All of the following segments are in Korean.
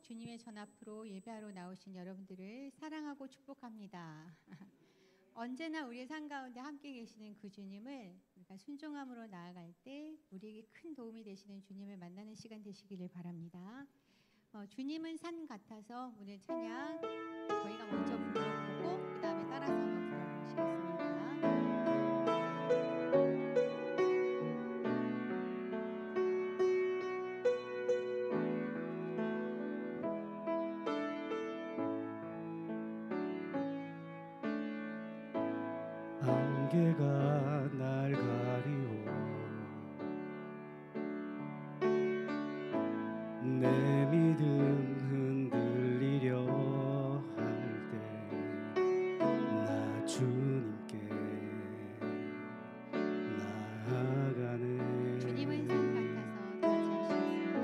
주님의 전 앞으로 예배하러 나오신 여러분들을 사랑하고 축복합니다. 언제나 우리의 삶 가운데 함께 계시는 그 주님을 우리가 순종함으로 나아갈 때 우리에게 큰 도움이 되시는 주님을 만나는 시간 되시기를 바랍니다. 주님은 산 같아서 오늘 찬양 저희가 먼저 불러보고 그 다음에 따라서 한번 불러보시겠습니다. 안개가 날 가리워 내 믿음 흔들리려 할 때 나 주님께 나아가네. 주님은 산 같아서 같이 하시겠습니다.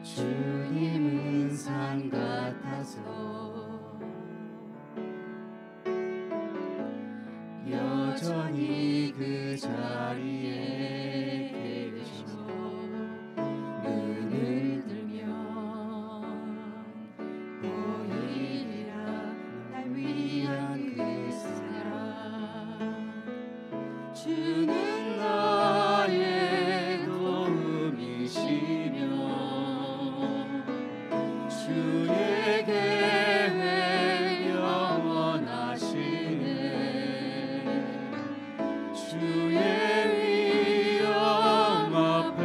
주님은 산 같아서 여전히 그 자리에 계셔 눈을 들면 보이리라 날 위한 그 사랑. 주는 나의 도움이시며 주의 계획 영원하시네. 주의 위엄 앞에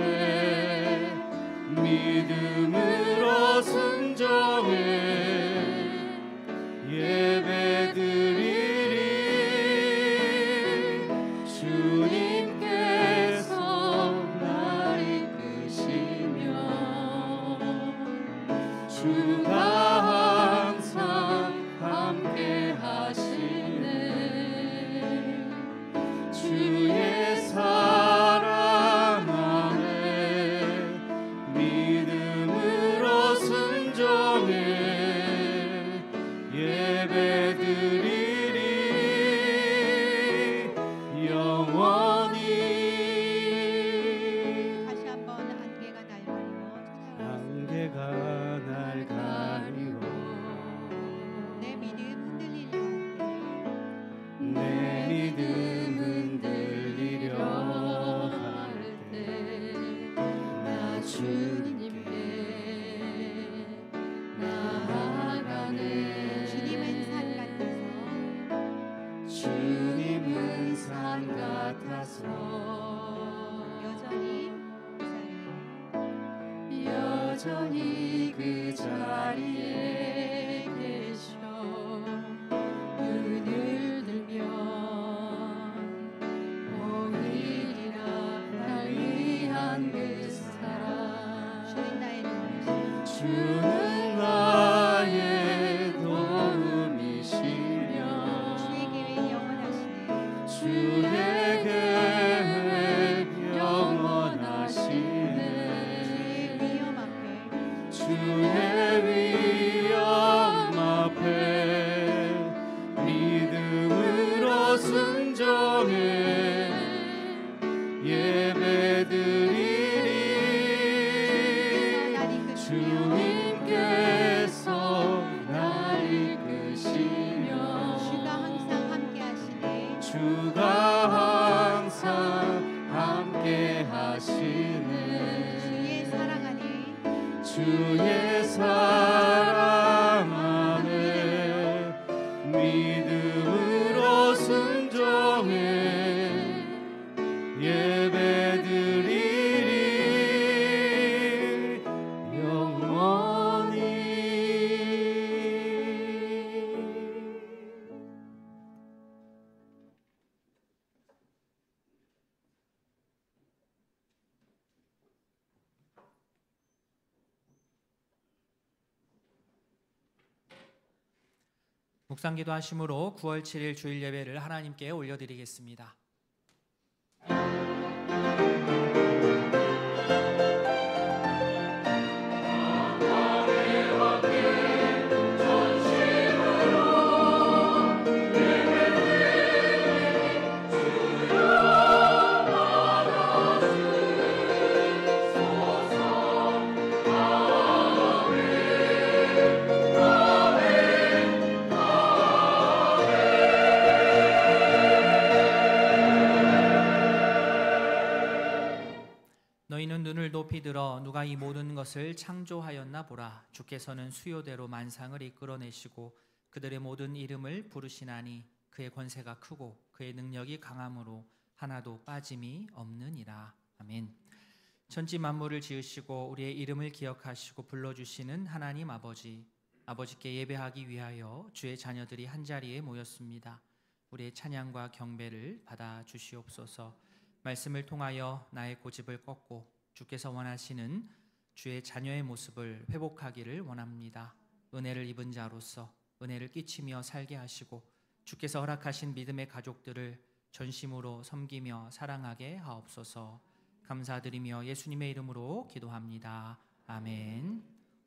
믿음으로 순종해 예배드리리. 주님께서 날 이끄시며 주가 항상 함께 하시네. 주의 사랑 안에 믿음으로 순종해 묵상기도 하심으로 9월 7일 주일 예배를 하나님께 올려드리겠습니다. 너희는 눈을 높이 들어 누가 이 모든 것을 창조하였나 보라. 주께서는 수요대로 만상을 이끌어내시고 그들의 모든 이름을 부르시나니 그의 권세가 크고 그의 능력이 강함으로 하나도 빠짐이 없느니라. 아멘. 천지 만물을 지으시고 우리의 이름을 기억하시고 불러주시는 하나님 아버지께 예배하기 위하여 주의 자녀들이 한자리에 모였습니다. 우리의 찬양과 경배를 받아 주시옵소서. 말씀을 통하여 나의 고집을 꺾고 주께서 원하시는 주의 자녀의 모습을 회복하기를 원합니다. 은혜를 입은 자로서 은혜를 끼치며 살게 하시고 주께서 허락하신 믿음의 가족들을 전심으로 섬기며 사랑하게 하옵소서. 감사드리며 예수님의 이름으로 기도합니다. 아멘.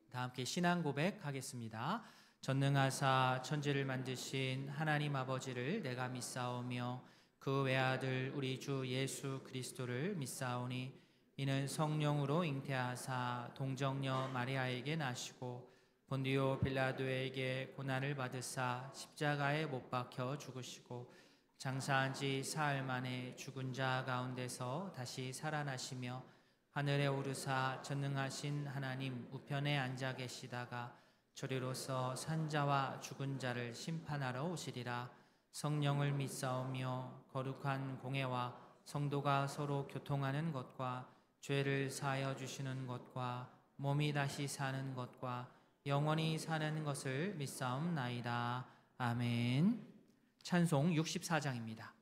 다 함께 신앙 고백하겠습니다. 전능하사 천지를 만드신 하나님 아버지를 내가 믿사오며 그 외아들 우리 주 예수 그리스도를 믿사오니 이는 성령으로 잉태하사 동정녀 마리아에게 나시고 본디오 빌라도에게 고난을 받으사 십자가에 못 박혀 죽으시고 장사한 지 사흘 만에 죽은 자 가운데서 다시 살아나시며 하늘에 오르사 전능하신 하나님 우편에 앉아 계시다가 저리로서 산자와 죽은 자를 심판하러 오시리라. 성령을 믿사오며 거룩한 공회와 성도가 서로 교통하는 것과 죄를 사하여 주시는 것과 몸이 다시 사는 것과 영원히 사는 것을 믿사옵나이다. 아멘. 찬송 64장입니다.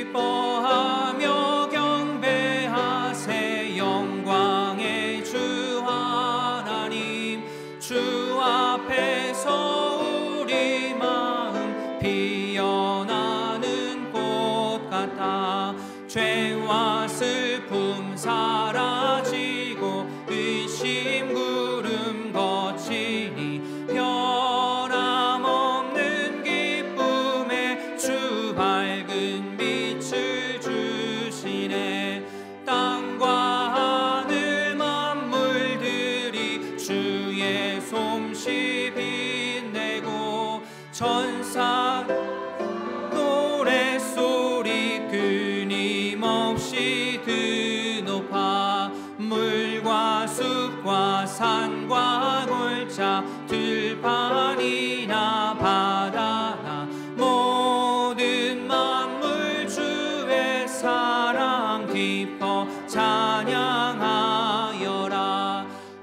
기뻐하며 경배하세 영광의 주 하나님 주 앞에서 우리 마음 피어나는 꽃 같아 죄와 슬픔 사라지고 의심 구름 거치니 변함없는 기쁨에 주 밝은 빛을 주시네. 땅과 하늘 만물들이 주의 솜씨 빛내고 천사 노랫소리 끊임없이 드높아 물과 숲과 산과 골짜 들판이나 바다나 모든 만물 주의 사랑 기뻐 찬양하여라.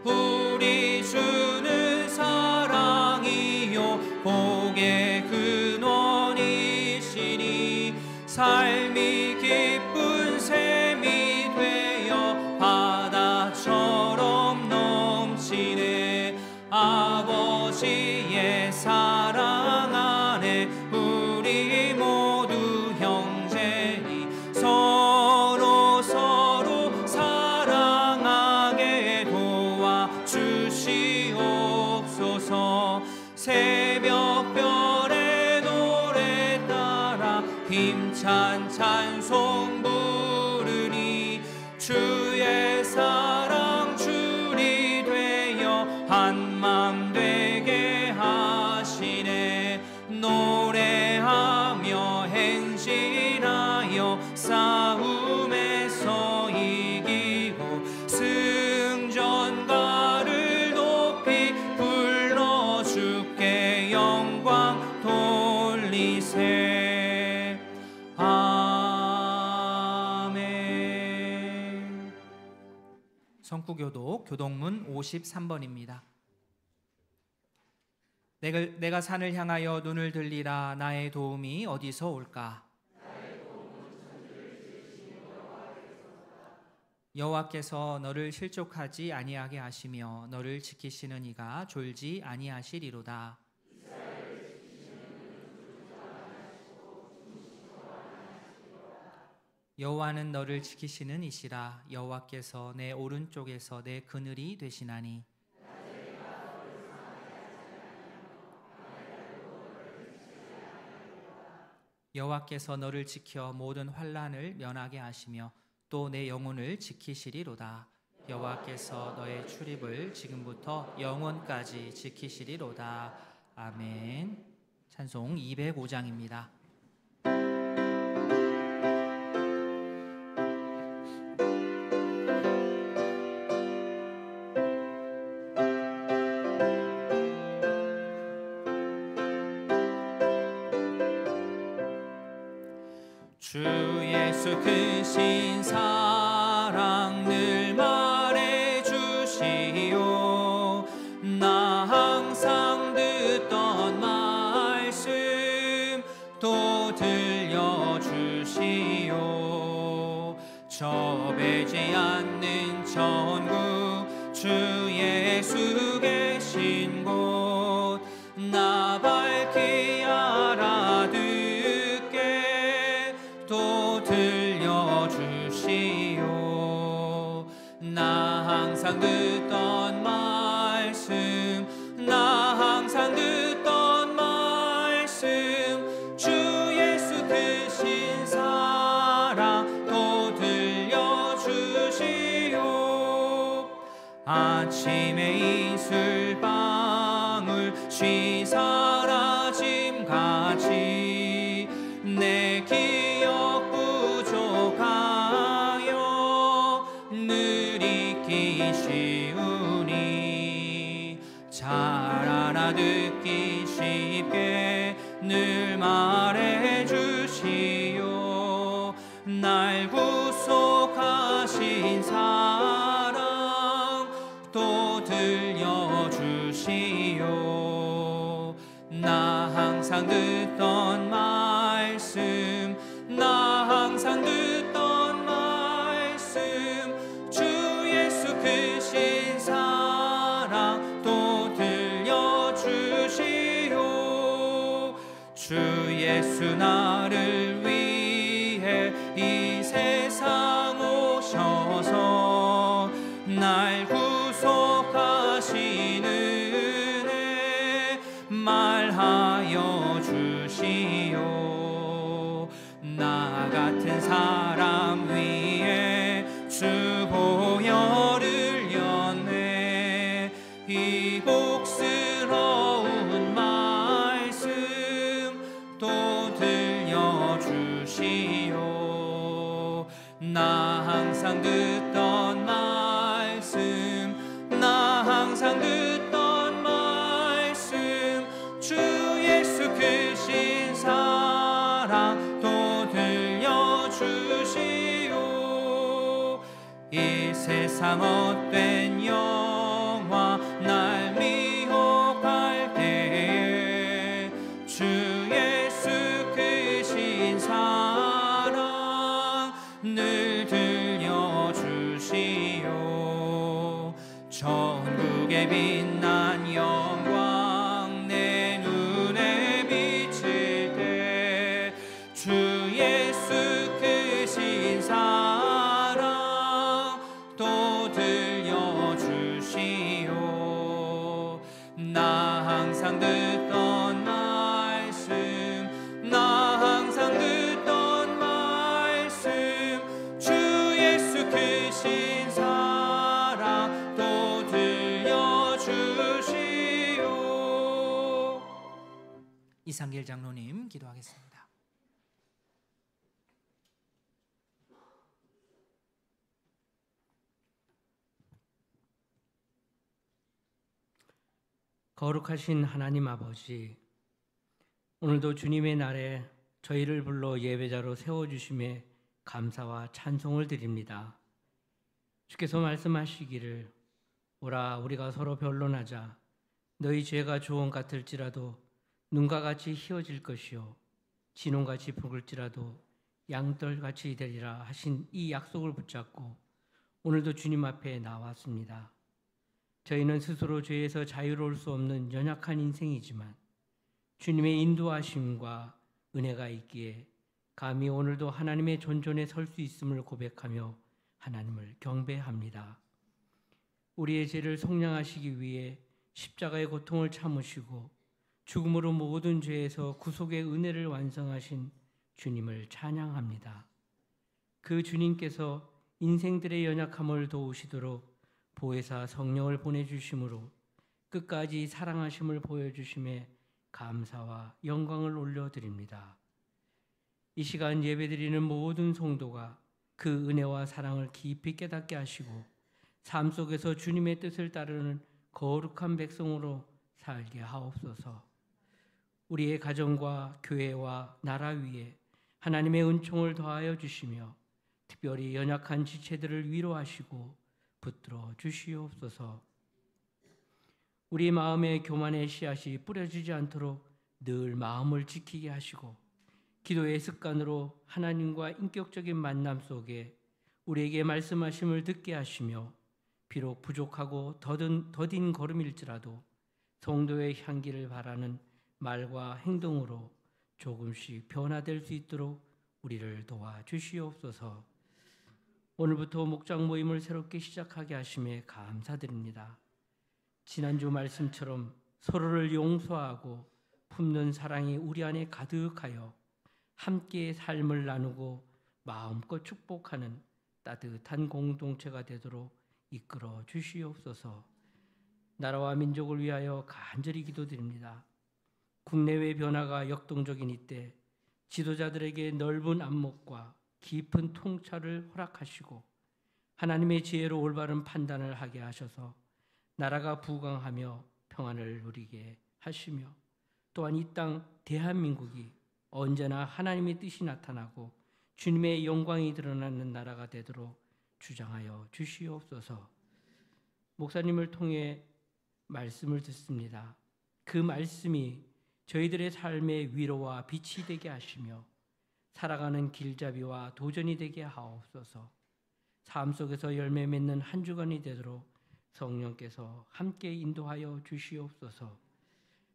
우리 주는 사랑이요 복의 근원이시니 삶이 기쁜 샘이 되어 바다처럼 넘치네. 아버지의 사랑 안에 우리 모두 형제니 서로 사랑하게 도와주시옵소서. 새벽별의 노래 따라 힘찬 찬송 부르니 주의 사랑 줄이 되어 한맘 되게 하시네. 노래하며 행진하여 싸움에서 이기고 승전가를 높이 불러 주께 영광 돌리세. 아멘. 성구교독 교동문 53번입니다. 내가 산을 향하여 눈을 들리라. 나의 도움이 어디서 올까? 여호와께서 너를 실족하지 아니하게 하시며 너를 지키시는 이가 졸지 아니하시리로다. 여호와는 너를 지키시는 이시라. 여호와께서 내 오른쪽에서 내 그늘이 되시나니 여호와께서 너를 지켜 모든 환난을 면하게 하시며 또 내 영혼을 지키시리로다. 여호와께서 너의 출입을 지금부터 영원까지 지키시리로다. 아멘. 찬송 205장입니다. 주 예수 크신 사랑 늘 말해주시오. 나 항상 듣던 말씀 또 들려주시오. 저 배지 않는 천국 주 예수 계신 곳 나 밝히 알아듣게 또 들려주시오. 나 항상 듣던 말씀 나 항상 듣던 말씀 주 예수 크신 사랑 또 들려주시오. 아침에 이슬방울 쉬 사라짐같이 내 기억 부족하여 늘 잊기 쉬우니 잘 알아듣기 쉽게 늘 말해주시오. 날 구속하신 사랑 또 들려주시오. 나 항상 듣던 말씀 나 항상 듣던 말씀 주 예수 크신 사랑 또 들려주시오. 주 예수 나를 위해 이 세상 오셔서 날 구속하시는 은혜 말하여 주시오. 나 같은 사람 위에 주 보혈을 흘렸네. 이 복스러운 말씀 또 들려주시오. 나 항상 듣던 말씀 나 항상 듣던 말씀 주 예수 크신 사랑 또 들려주시오. 이 세상 헛된 영화 날 미혹할 때에 주 예수 크신 사랑 늘 들려주시오. 천국의 빛난 영광 내 눈에 비칠 때 주 예수 크신 사랑 또 들려주시오. 나 항상 듣던 말씀 나 항상 듣던 말씀 주 예수 크신 사랑 또 들려주시오. 이상길 장로님 기도하겠습니다. 거룩하신 하나님 아버지, 오늘도 주님의 날에 저희를 불러 예배자로 세워주심에 감사와 찬송을 드립니다. 주께서 말씀하시기를 오라 우리가 서로 변론하자 너희 죄가 조원 같을지라도 눈과 같이 희어질 것이요 진홍같이 붉을지라도 양털같이 되리라 하신 이 약속을 붙잡고 오늘도 주님 앞에 나왔습니다. 저희는 스스로 죄에서 자유로울 수 없는 연약한 인생이지만 주님의 인도하심과 은혜가 있기에 감히 오늘도 하나님의 존전에 설 수 있음을 고백하며 하나님을 경배합니다. 우리의 죄를 속량하시기 위해 십자가의 고통을 참으시고 죽음으로 모든 죄에서 구속의 은혜를 완성하신 주님을 찬양합니다. 그 주님께서 인생들의 연약함을 도우시도록 보혜사 성령을 보내주심으로 끝까지 사랑하심을 보여주심에 감사와 영광을 올려드립니다. 이 시간 예배드리는 모든 성도가 그 은혜와 사랑을 깊이 깨닫게 하시고 삶 속에서 주님의 뜻을 따르는 거룩한 백성으로 살게 하옵소서. 우리의 가정과 교회와 나라 위에 하나님의 은총을 더하여 주시며 특별히 연약한 지체들을 위로하시고 붙들어 주시옵소서. 우리 마음에 교만의 씨앗이 뿌려지지 않도록 늘 마음을 지키게 하시고 기도의 습관으로 하나님과 인격적인 만남 속에 우리에게 말씀하심을 듣게 하시며 비록 부족하고 더딘 걸음일지라도 성도의 향기를 바라는 말과 행동으로 조금씩 변화될 수 있도록 우리를 도와주시옵소서. 오늘부터 목장 모임을 새롭게 시작하게 하심에 감사드립니다. 지난주 말씀처럼 서로를 용서하고 품는 사랑이 우리 안에 가득하여 함께 삶을 나누고 마음껏 축복하는 따뜻한 공동체가 되도록 이끌어 주시옵소서. 나라와 민족을 위하여 간절히 기도드립니다. 국내외 변화가 역동적인 이때 지도자들에게 넓은 안목과 깊은 통찰을 허락하시고 하나님의 지혜로 올바른 판단을 하게 하셔서 나라가 부강하며 평안을 누리게 하시며 또한 이 땅 대한민국이 언제나 하나님의 뜻이 나타나고 주님의 영광이 드러나는 나라가 되도록 주장하여 주시옵소서. 목사님을 통해 말씀을 듣습니다. 그 말씀이 저희들의 삶의 위로와 빛이 되게 하시며 살아가는 길잡이와 도전이 되게 하옵소서. 삶 속에서 열매 맺는 한 주간이 되도록 성령께서 함께 인도하여 주시옵소서.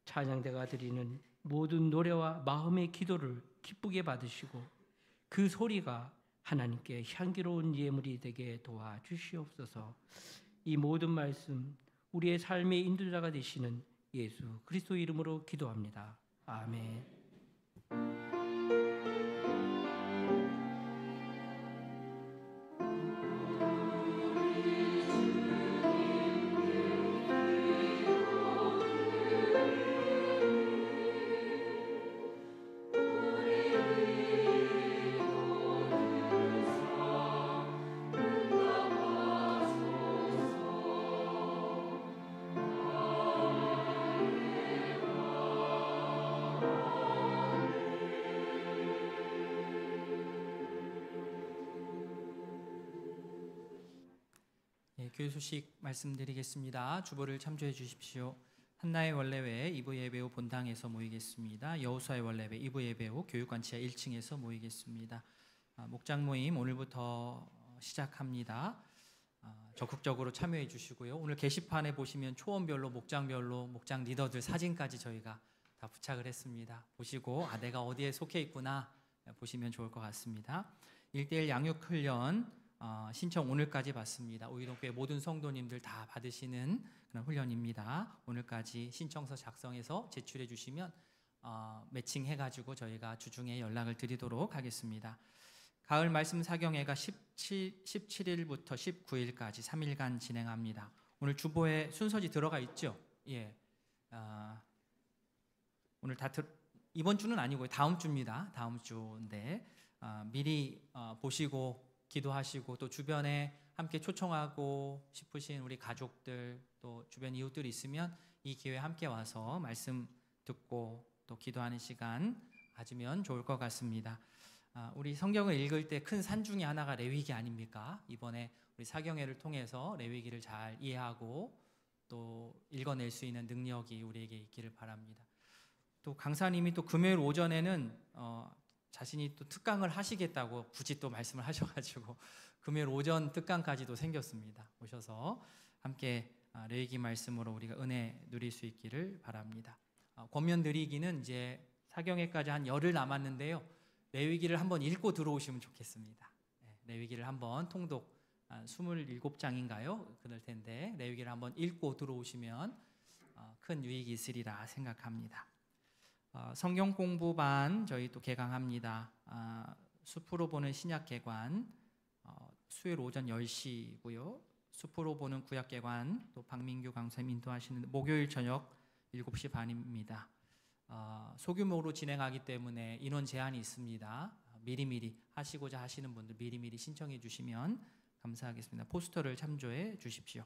찬양대가 드리는 모든 노래와 마음의 기도를 기쁘게 받으시고 그 소리가 하나님께 향기로운 예물이 되게 도와주시옵소서. 이 모든 말씀 우리의 삶의 인도자가 되시는 예수 그리스도 이름으로 기도합니다. 아멘. 교회 소식 말씀드리겠습니다. 주보를 참조해 주십시오. 한나의 원래회 2부 예배 후 본당에서 모이겠습니다. 여호수아의 원래회 2부 예배 후 교육관 지하 1층에서 모이겠습니다. 목장 모임 오늘부터 시작합니다. 적극적으로 참여해 주시고요. 오늘 게시판에 보시면 초원별로 목장별로 목장 리더들 사진까지 저희가 다 부착을 했습니다. 보시고 내가 어디에 속해 있구나 보시면 좋을 것 같습니다. 1:1 양육 훈련 신청 오늘까지 받습니다. 오이동교회 모든 성도님들 다 받으시는 그런 훈련입니다. 오늘까지 신청서 작성해서 제출해 주시면 매칭해가지고 저희가 주중에 연락을 드리도록 하겠습니다. 가을 말씀 사경회가 17일부터 19일까지 3일간 진행합니다. 오늘 주보에 순서지 들어가 있죠? 예. 오늘 이번 주는 아니고요. 다음 주입니다. 다음 주인데 미리 보시고 기도하시고 또 주변에 함께 초청하고 싶으신 우리 가족들 또 주변 이웃들이 있으면 이 기회에 함께 와서 말씀 듣고 또 기도하는 시간 가지면 좋을 것 같습니다. 우리 성경을 읽을 때 큰 산 중에 하나가 레위기 아닙니까? 이번에 우리 사경회를 통해서 레위기를 잘 이해하고 또 읽어낼 수 있는 능력이 우리에게 있기를 바랍니다. 또 강사님이 또 금요일 오전에는 자신이 또 특강을 하시겠다고 굳이 또 말씀을 하셔가지고 금요일 오전 특강까지도 생겼습니다. 오셔서 함께 레위기 말씀으로 우리가 은혜 누릴 수 있기를 바랍니다. 권면 드리기는 이제 사경회까지 한 열흘 남았는데요. 레위기를 한번 읽고 들어오시면 좋겠습니다. 레위기를 한번 통독 27장인가요? 그럴 텐데 레위기를 한번 읽고 들어오시면 큰 유익이 있으리라 생각합니다. 성경 공부반 저희 또 개강합니다. 숲으로 보는 신약개관 수요일 오전 10시고요. 숲으로 보는 구약개관 또 박민규 강사님 인도하시는 목요일 저녁 7시 반입니다. 소규모로 진행하기 때문에 인원 제한이 있습니다. 미리미리 하시고자 하시는 분들 미리미리 신청해 주시면 감사하겠습니다. 포스터를 참조해 주십시오.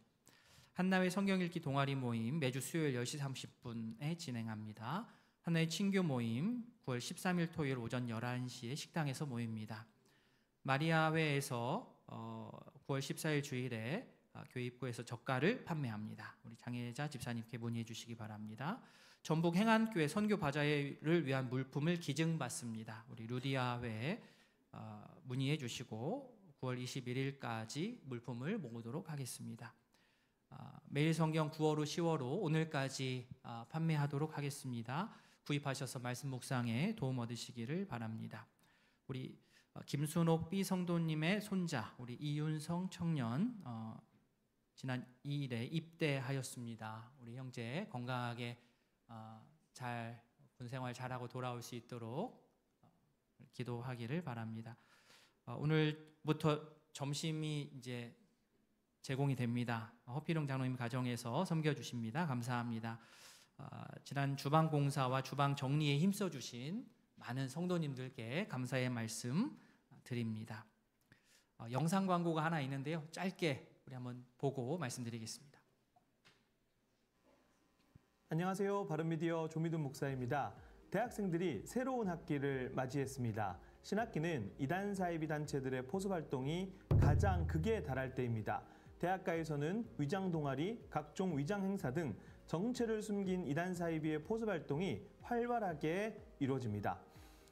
한나회 성경 읽기 동아리 모임 매주 수요일 10시 30분에 진행합니다. 한나회 친교 모임 9월 13일 토요일 오전 11시에 식당에서 모입니다. 마리아회에서 9월 14일 주일에 교회 입구에서 젓갈을 판매합니다. 우리 장혜자 집사님께 문의해 주시기 바랍니다. 전북 행안교회 선교 바자회를 위한 물품을 기증받습니다. 우리 루디아회에 문의해 주시고 9월 21일까지 물품을 모으도록 하겠습니다. 매일 성경 9월호 10월호 오늘까지 판매하도록 하겠습니다. 구입하셔서 말씀 묵상에 도움 얻으시기를 바랍니다. 우리 김순옥 B 성도님의 손자 우리 이윤성 청년 지난 2일에 입대하였습니다. 우리 형제 건강하게 잘 군생활 잘하고 돌아올 수 있도록 기도하기를 바랍니다. 오늘부터 점심이 이제 제공이 됩니다. 허필용 장로님 가정에서 섬겨주십니다. 감사합니다. 지난 주방 공사와 주방 정리에 힘써주신 많은 성도님들께 감사의 말씀 드립니다. 영상 광고가 하나 있는데요. 짧게 우리 한번 보고 말씀드리겠습니다. 안녕하세요. 바른미디어 조미돈 목사입니다. 대학생들이 새로운 학기를 맞이했습니다. 신학기는 이단 사이비 단체들의 포섭 활동이 가장 극에 달할 때입니다. 대학가에서는 위장 동아리, 각종 위장 행사 등 정체를 숨긴 이단 사이비의 포섭 활동이 활발하게 이루어집니다.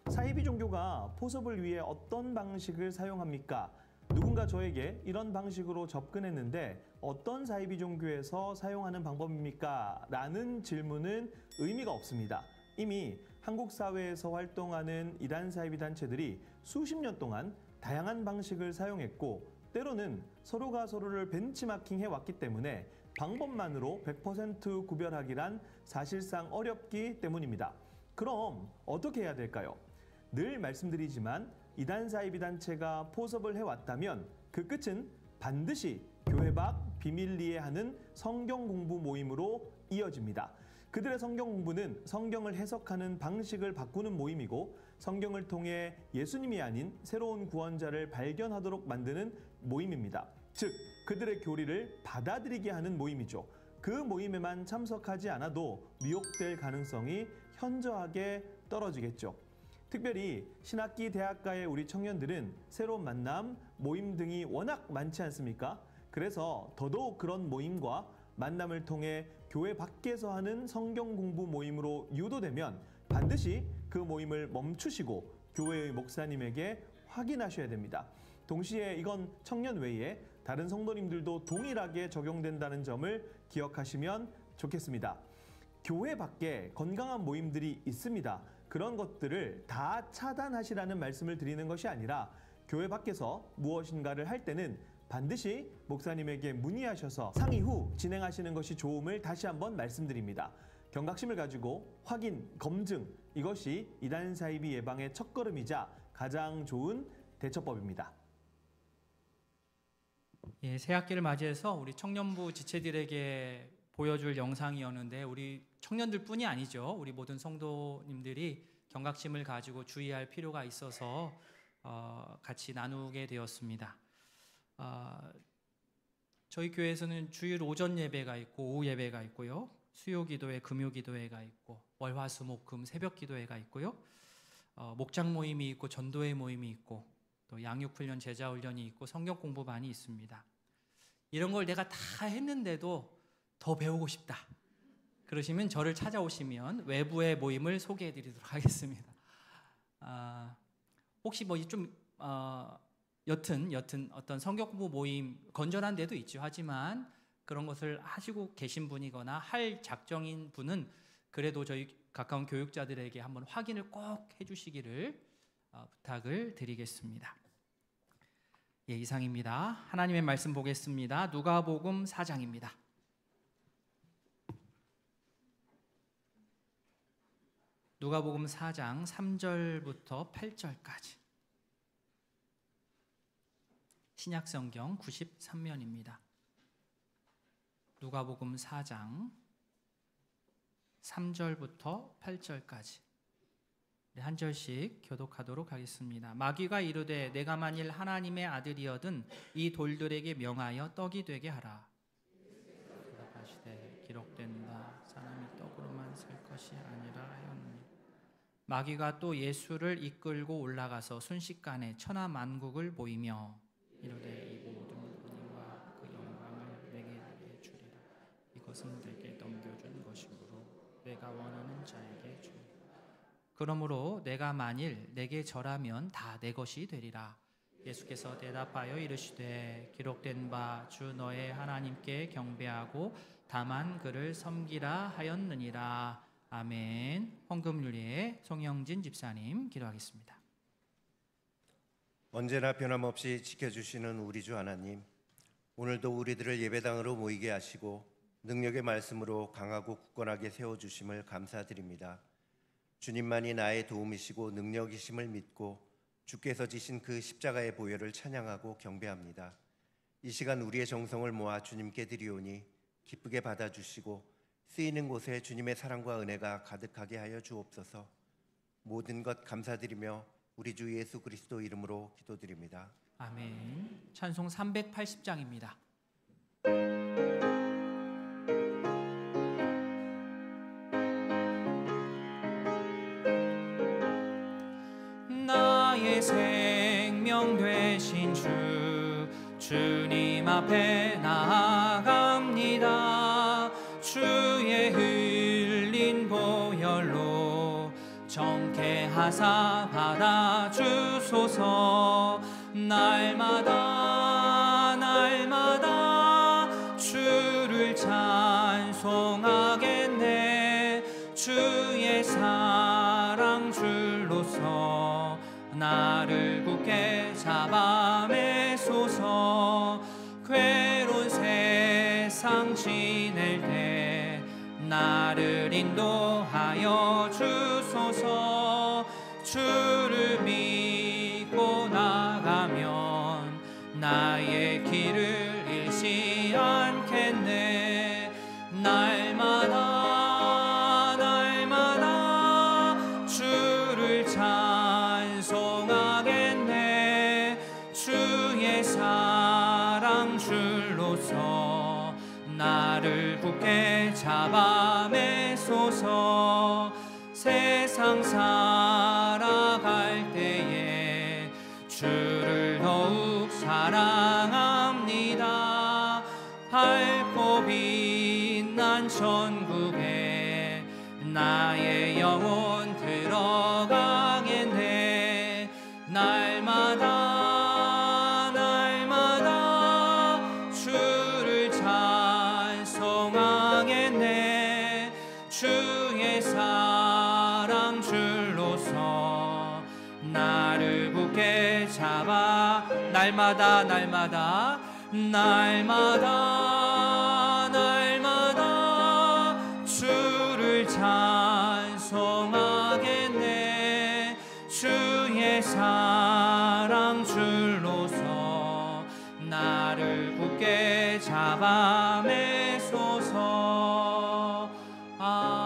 사이비 종교가 포섭을 위해 어떤 방식을 사용합니까? 누군가 저에게 이런 방식으로 접근했는데 어떤 사이비 종교에서 사용하는 방법입니까? 라는 질문은 의미가 없습니다. 이미 한국 사회에서 활동하는 이단 사이비 단체들이 수십 년 동안 다양한 방식을 사용했고 때로는 서로가 서로를 벤치마킹해 왔기 때문에 방법만으로 100% 구별하기란 사실상 어렵기 때문입니다. 그럼 어떻게 해야 될까요? 늘 말씀드리지만 이단 사이비 단체가 포섭을 해왔다면 그 끝은 반드시 교회 밖 비밀리에 하는 성경 공부 모임으로 이어집니다. 그들의 성경 공부는 성경을 해석하는 방식을 바꾸는 모임이고 성경을 통해 예수님이 아닌 새로운 구원자를 발견하도록 만드는 모임입니다. 즉 그들의 교리를 받아들이게 하는 모임이죠. 그 모임에만 참석하지 않아도 미혹될 가능성이 현저하게 떨어지겠죠. 특별히 신학기 대학가의 우리 청년들은 새로운 만남, 모임 등이 워낙 많지 않습니까? 그래서 더더욱 그런 모임과 만남을 통해 교회 밖에서 하는 성경 공부 모임으로 유도되면 반드시 그 모임을 멈추시고 교회의 목사님에게 확인하셔야 됩니다. 동시에 이건 청년 외에 다른 성도님들도 동일하게 적용된다는 점을 기억하시면 좋겠습니다. 교회 밖에 건강한 모임들이 있습니다. 그런 것들을 다 차단하시라는 말씀을 드리는 것이 아니라 교회 밖에서 무엇인가를 할 때는 반드시 목사님에게 문의하셔서 상의 후 진행하시는 것이 좋음을 다시 한번 말씀드립니다. 경각심을 가지고 확인, 검증, 이것이 이단 사이비 예방의 첫걸음이자 가장 좋은 대처법입니다. 예, 새 학기를 맞이해서 우리 청년부 지체들에게 보여줄 영상이었는데 우리 청년들뿐이 아니죠. 우리 모든 성도님들이 경각심을 가지고 주의할 필요가 있어서 같이 나누게 되었습니다. 저희 교회에서는 주일 오전 예배가 있고 오후 예배가 있고요. 수요 기도회, 금요 기도회가 있고 월화수목금 새벽 기도회가 있고요. 목장 모임이 있고 전도회 모임이 있고 또 양육훈련, 제자훈련이 있고 성경 공부반이 있습니다. 이런 걸 내가 다 했는데도 더 배우고 싶다 그러시면 저를 찾아오시면 외부의 모임을 소개해 드리도록 하겠습니다. 혹시 뭐 좀 여튼 어떤 성경 공부 모임 건전한 데도 있죠. 하지만 그런 것을 하시고 계신 분이거나 할 작정인 분은 그래도 저희 가까운 교육자들에게 한번 확인을 꼭 해주시기를 부탁을 드리겠습니다. 예, 이상입니다. 하나님의 말씀 보겠습니다. 누가복음 4장입니다. 누가복음 4장 3절부터 8절까지 신약성경 93면입니다. 누가복음 4장 3절부터 8절까지 한 절씩 교독하도록 하겠습니다. 마귀가 이르되 내가 만일 하나님의 아들이어든 이 돌들에게 명하여 떡이 되게 하라. 대답하시되 기록된 바 사람이 떡으로만 살 것이 아니라 하였느니. 마귀가 또 예수를 이끌고 올라가서 순식간에 천하 만국을 보이며 이르되 이 모든 권위와 그 영광을 내게 주리라. 이것은 내게 넘겨준 것이므로 내가 원하는 자에게 주리라. 그러므로 내가 만일 내게 절하면 다 내 것이 되리라. 예수께서 대답하여 이르시되 기록된 바 주 너의 하나님께 경배하고 다만 그를 섬기라 하였느니라. 아멘. 헌금윤리의 송영진 집사님 기도하겠습니다. 언제나 변함없이 지켜주시는 우리 주 하나님, 오늘도 우리들을 예배당으로 모이게 하시고 능력의 말씀으로 강하고 굳건하게 세워주심을 감사드립니다. 주님만이 나의 도움이시고 능력이심을 믿고 주께서 지신 그 십자가의 보혈을 찬양하고 경배합니다. 이 시간 우리의 정성을 모아 주님께 드리오니 기쁘게 받아주시고 쓰이는 곳에 주님의 사랑과 은혜가 가득하게 하여 주옵소서. 모든 것 감사드리며 우리 주 예수 그리스도 이름으로 기도드립니다. 아멘. 찬송 380장입니다. 나의 생명 되신 주님 앞에 나아갑니다. 주의 흘린 보혈로 정케하사 받아주소서. 날마다 주를 찬송하겠네. 주의 사랑 줄로서 나를 굳게 잡아매소서. 괴로운 세상 지낼 때 나를 인도하여 주소서. 주를 믿고 나가면 나의 길을 잃지 않겠네. 날마다 주를 찬송하겠네. 주의 사랑 줄로서 나를 굳게 잡아매소서. 세상 살아갈 때에 주를 더욱 사랑합니다. 밝고 빛난 천국에 나의 영혼 들어가겠네. 날마다 주를 찬송하겠네. 주의 사랑 줄로서 나를 굳게 잡아. 날마다 주를 찬송하겠네. 주의 사랑 줄로서 나를 굳게 잡아매소서. 아멘.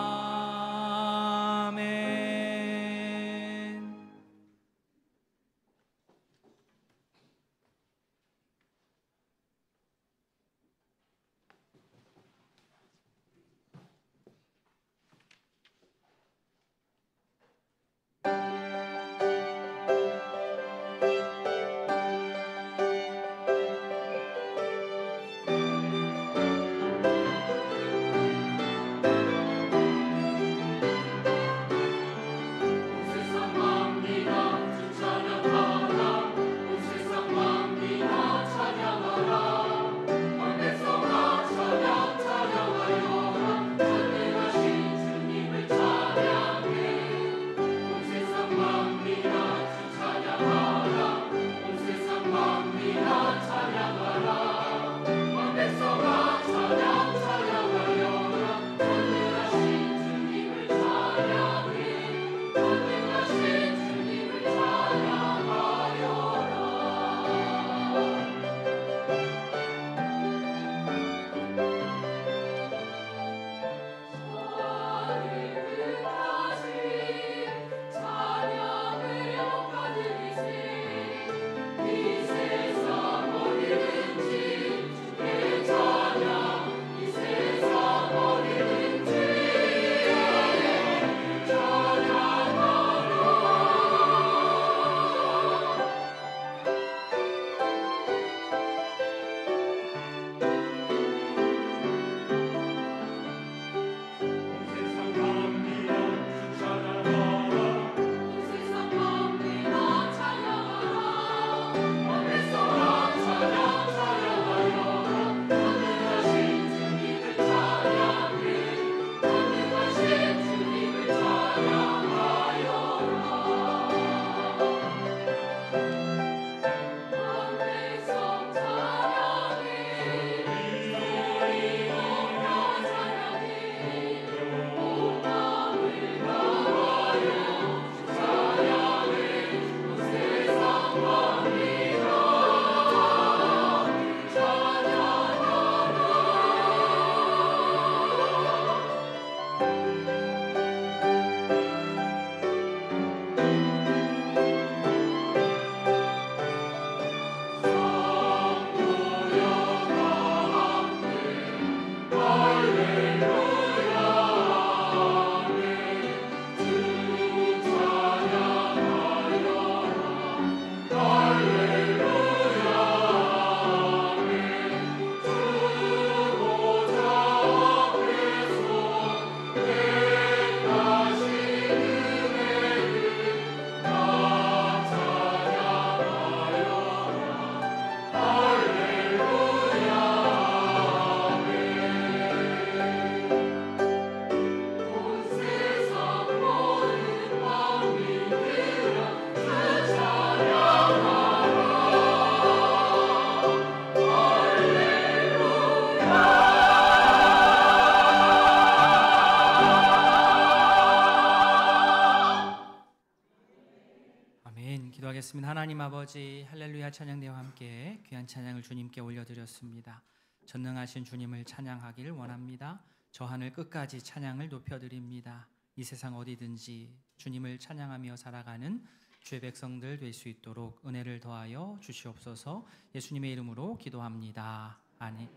기도하겠습니다. 하나님 아버지, 할렐루야 찬양대와 함께 귀한 찬양을 주님께 올려드렸습니다. 전능하신 주님을 찬양하기를 원합니다. 저 하늘 끝까지 찬양을 높여드립니다. 이 세상 어디든지 주님을 찬양하며 살아가는 주의 백성들 될 수 있도록 은혜를 더하여 주시옵소서. 예수님의 이름으로 기도합니다. 아멘.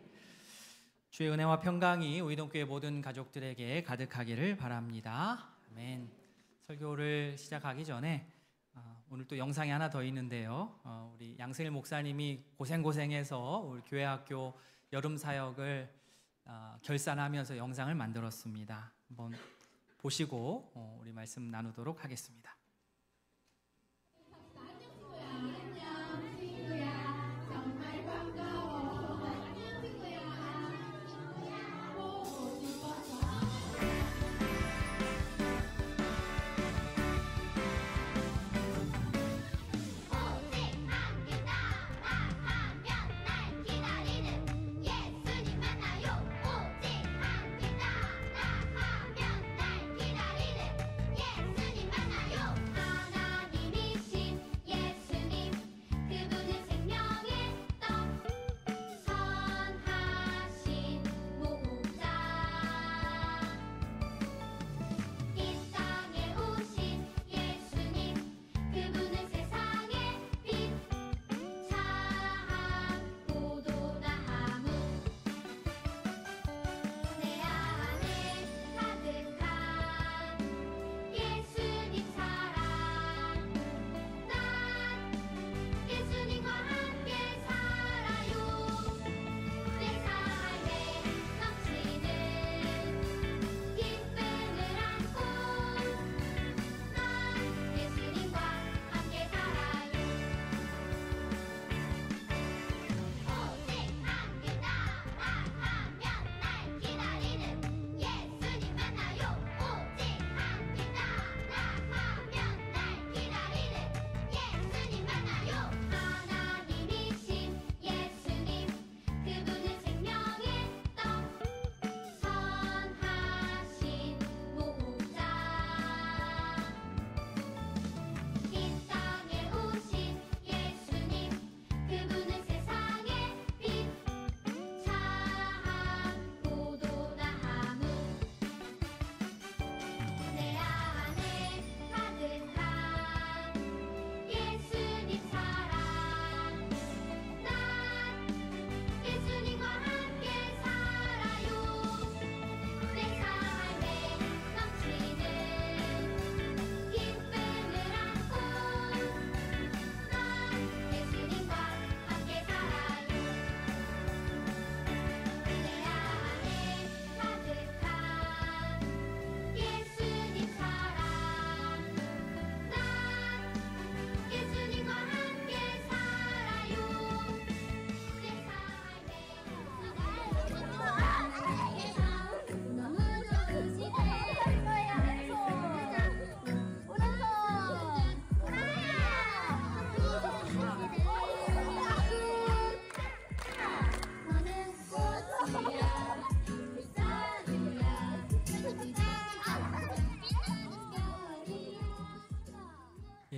주의 은혜와 평강이 우이동교회 모든 가족들에게 가득하기를 바랍니다. 아멘. 설교를 시작하기 전에 오늘 또 영상이 하나 더 있는데요. 우리 양승일 목사님이 고생해서 우리 교회학교 여름 사역을 결산하면서 영상을 만들었습니다. 한번 보시고 우리 말씀 나누도록 하겠습니다.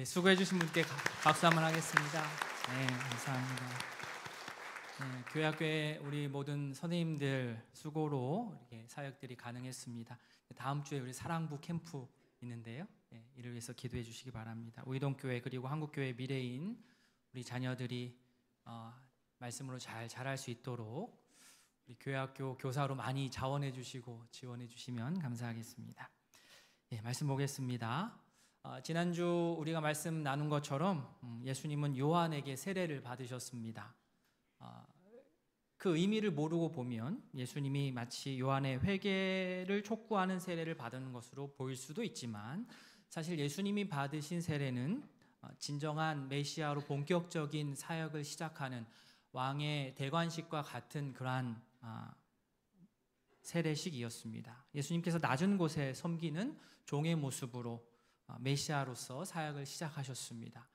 수고해 주신 분께 박수 한번 하겠습니다. 네, 감사합니다. 네, 교회학교의 우리 모든 선생님들 수고로 이렇게 사역들이 가능했습니다. 다음 주에 우리 사랑부 캠프 있는데요. 네, 이를 위해서 기도해 주시기 바랍니다. 우이동교회 그리고 한국교회 미래인 우리 자녀들이 말씀으로 잘 자랄 수 있도록 우리 교회학교 교사로 많이 자원해 주시고 지원해 주시면 감사하겠습니다. 네, 말씀 보겠습니다. 지난주 우리가 말씀 나눈 것처럼 예수님은 요한에게 세례를 받으셨습니다. 그 의미를 모르고 보면 예수님이 마치 요한의 회개를 촉구하는 세례를 받은 것으로 보일 수도 있지만 사실 예수님이 받으신 세례는 진정한 메시아로 본격적인 사역을 시작하는 왕의 대관식과 같은 그러한 세례식이었습니다. 예수님께서 낮은 곳에 섬기는 종의 모습으로 메시아로서 사역을 시작하셨습니다.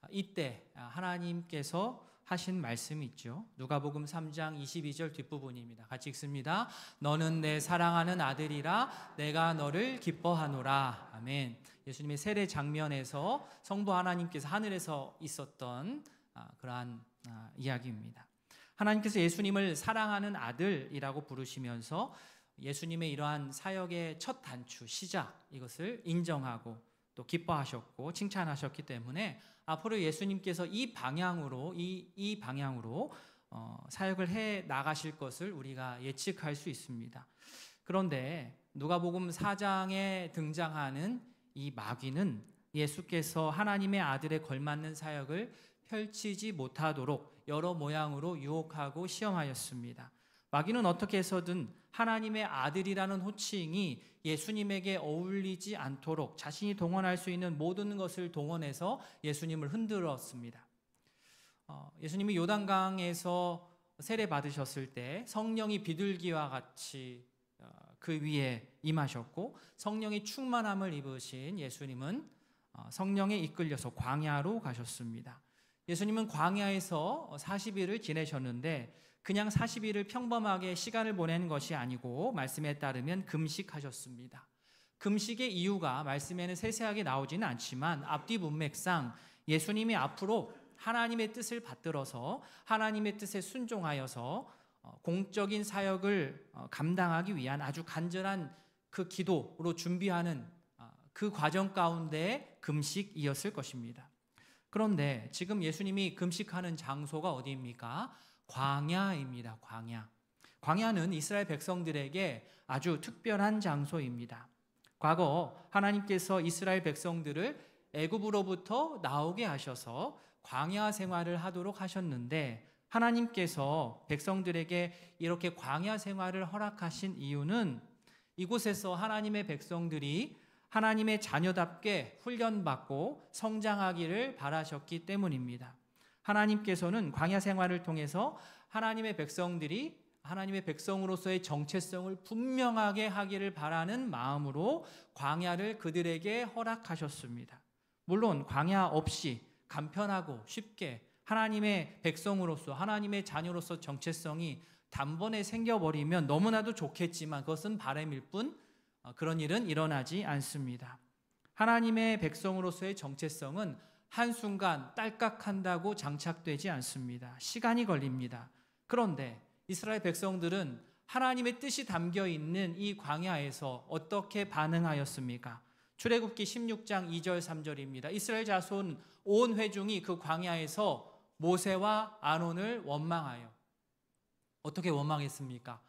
이때 하나님께서 하신 말씀이 있죠. 누가복음 3장 22절 뒷부분입니다. 같이 읽습니다. 너는 내 사랑하는 아들이라 내가 너를 기뻐하노라. 아멘. 아멘. 예수님의 세례 장면에서 성부 하나님께서 하늘에서 있었던 그러한 이야기입니다. 하나님께서 예수님을 사랑하는 아들이라고 부르시면서 예수님의 이러한 사역의 첫 단추, 시작, 이것을 인정하고 또 기뻐하셨고 칭찬하셨기 때문에 앞으로 예수님께서 이 방향으로 사역을 해 나가실 것을 우리가 예측할 수 있습니다. 그런데 누가복음 4장에 등장하는 이 마귀는 예수께서 하나님의 아들에 걸맞는 사역을 펼치지 못하도록 여러 모양으로 유혹하고 시험하였습니다. 마귀는 어떻게 해서든 하나님의 아들이라는 호칭이 예수님에게 어울리지 않도록 자신이 동원할 수 있는 모든 것을 동원해서 예수님을 흔들었습니다. 예수님이 요단강에서 세례 받으셨을 때 성령이 비둘기와 같이 그 위에 임하셨고 성령의 충만함을 입으신 예수님은 성령에 이끌려서 광야로 가셨습니다. 예수님은 광야에서 40일을 지내셨는데 그냥 40일을 평범하게 시간을 보내는 것이 아니고 말씀에 따르면 금식하셨습니다. 금식의 이유가 말씀에는 세세하게 나오지는 않지만 앞뒤 문맥상 예수님이 앞으로 하나님의 뜻을 받들어서 하나님의 뜻에 순종하여서 공적인 사역을 감당하기 위한 아주 간절한 그 기도로 준비하는 그 과정 가운데 금식이었을 것입니다. 그런데 지금 예수님이 금식하는 장소가 어디입니까? 광야입니다. 광야는 이스라엘 백성들에게 아주 특별한 장소입니다. 과거 하나님께서 이스라엘 백성들을 애굽으로부터 나오게 하셔서 광야 생활을 하도록 하셨는데 하나님께서 백성들에게 이렇게 광야 생활을 허락하신 이유는 이곳에서 하나님의 백성들이 하나님의 자녀답게 훈련받고 성장하기를 바라셨기 때문입니다. 하나님께서는 광야 생활을 통해서 하나님의 백성들이 하나님의 백성으로서의 정체성을 분명하게 하기를 바라는 마음으로 광야를 그들에게 허락하셨습니다. 물론 광야 없이 간편하고 쉽게 하나님의 백성으로서 하나님의 자녀로서 정체성이 단번에 생겨버리면 너무나도 좋겠지만 그것은 바람일 뿐 그런 일은 일어나지 않습니다. 하나님의 백성으로서의 정체성은 한순간 딸깍한다고 장착되지 않습니다. 시간이 걸립니다. 그런데 이스라엘 백성들은 하나님의 뜻이 담겨 있는 이 광야에서 어떻게 반응하였습니까? 출애굽기 16장 2절 3절입니다. 이스라엘 자손 온 회중이 그 광야에서 모세와 아론을 원망하여 어떻게 원망했습니까?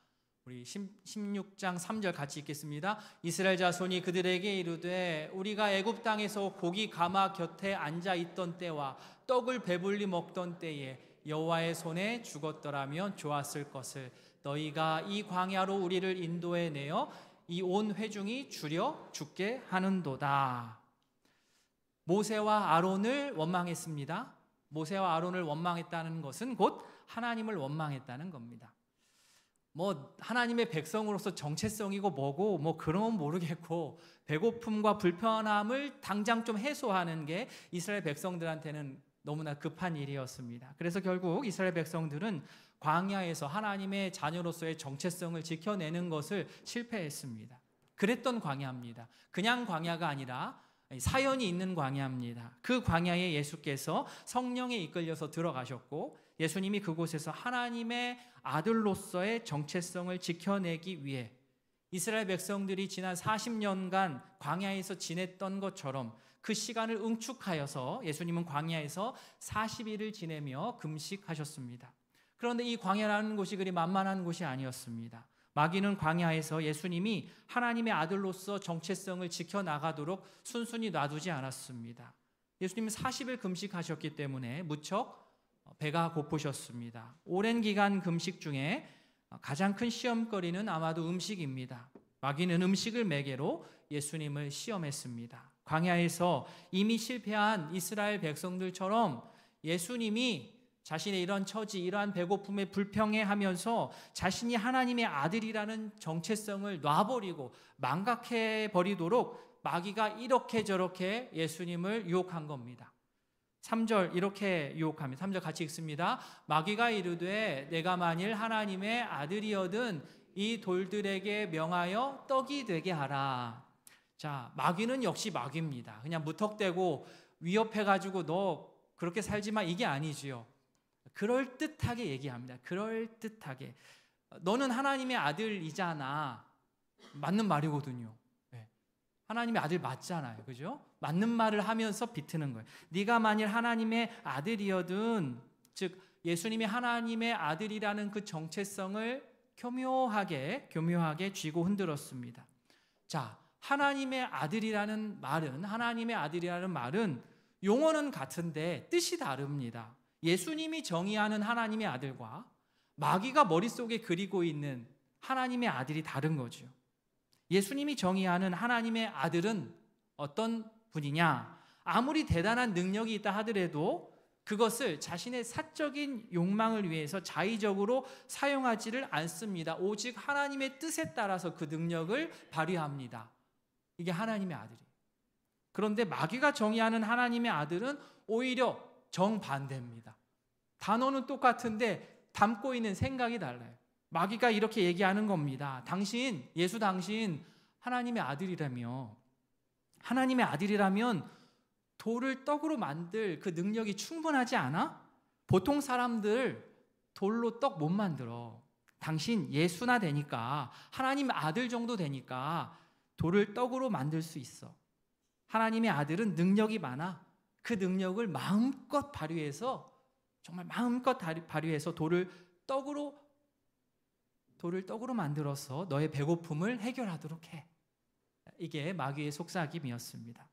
우리 16장 3절 같이 읽겠습니다. 이스라엘 자손이 그들에게 이르되 우리가 애굽 땅에서 고기 가마 곁에 앉아 있던 때와 떡을 배불리 먹던 때에 여호와의 손에 죽었더라면 좋았을 것을 너희가 이 광야로 우리를 인도해 내어 이 온 회중이 줄여 죽게 하는도다. 모세와 아론을 원망했습니다. 모세와 아론을 원망했다는 것은 곧 하나님을 원망했다는 겁니다. 하나님의 백성으로서 정체성이고 뭐고 그런 건 모르겠고 배고픔과 불편함을 당장 좀 해소하는 게 이스라엘 백성들한테는 너무나 급한 일이었습니다. 그래서 결국 이스라엘 백성들은 광야에서 하나님의 자녀로서의 정체성을 지켜내는 것을 실패했습니다. 그랬던 광야입니다. 그냥 광야가 아니라 사연이 있는 광야입니다. 그 광야에 예수께서 성령에 이끌려서 들어가셨고 예수님이 그곳에서 하나님의 아들로서의 정체성을 지켜내기 위해 이스라엘 백성들이 지난 40년간 광야에서 지냈던 것처럼 그 시간을 응축하여서 예수님은 광야에서 40일을 지내며 금식하셨습니다. 그런데 이 광야라는 곳이 그리 만만한 곳이 아니었습니다. 마귀는 광야에서 예수님이 하나님의 아들로서 정체성을 지켜나가도록 순순히 놔두지 않았습니다. 예수님은 40일 금식하셨기 때문에 무척 배가 고프셨습니다. 오랜 기간 금식 중에 가장 큰 시험거리는 아마도 음식입니다. 마귀는 음식을 매개로 예수님을 시험했습니다. 광야에서 이미 실패한 이스라엘 백성들처럼 예수님이 자신의 이런 처지, 이러한 배고픔에 불평해하면서 자신이 하나님의 아들이라는 정체성을 놔버리고 망각해버리도록 마귀가 이렇게 저렇게 예수님을 유혹한 겁니다. 3절 이렇게 유혹합니다. 3절 같이 읽습니다. 마귀가 이르되 내가 만일 하나님의 아들이어든 이 돌들에게 명하여 떡이 되게 하라. 자, 마귀는 역시 마귀입니다. 그냥 무턱대고 위협해가지고 너 그렇게 살지만 이게 아니지요. 그럴듯하게 얘기합니다. 그럴듯하게. 너는 하나님의 아들이잖아. 맞는 말이거든요. 하나님의 아들 맞잖아요. 그죠? 맞는 말을 하면서 비트는 거예요. 네가 만일 하나님의 아들이어든, 즉 예수님이 하나님의 아들이라는 그 정체성을 교묘하게 쥐고 흔들었습니다. 자, 하나님의 아들이라는 말은 용어는 같은데 뜻이 다릅니다. 예수님이 정의하는 하나님의 아들과 마귀가 머릿속에 그리고 있는 하나님의 아들이 다른 거죠. 예수님이 정의하는 하나님의 아들은 어떤 분이냐? 아무리 대단한 능력이 있다 하더라도 그것을 자신의 사적인 욕망을 위해서 자의적으로 사용하지를 않습니다. 오직 하나님의 뜻에 따라서 그 능력을 발휘합니다. 이게 하나님의 아들이에요. 그런데 마귀가 정의하는 하나님의 아들은 오히려 정반대입니다. 단어는 똑같은데 담고 있는 생각이 달라요. 마귀가 이렇게 얘기하는 겁니다. 예수 당신 하나님의 아들이라며, 하나님의 아들이라면 돌을 떡으로 만들 그 능력이 충분하지 않아? 보통 사람들 돌로 떡 못 만들어. 당신 예수나 되니까, 하나님 아들 정도 되니까 돌을 떡으로 만들 수 있어. 하나님의 아들은 능력이 많아. 그 능력을 마음껏 발휘해서, 정말 마음껏 발휘해서 돌을 떡으로 만들어서 너의 배고픔을 해결하도록 해. 이게 마귀의 속삭임이었습니다.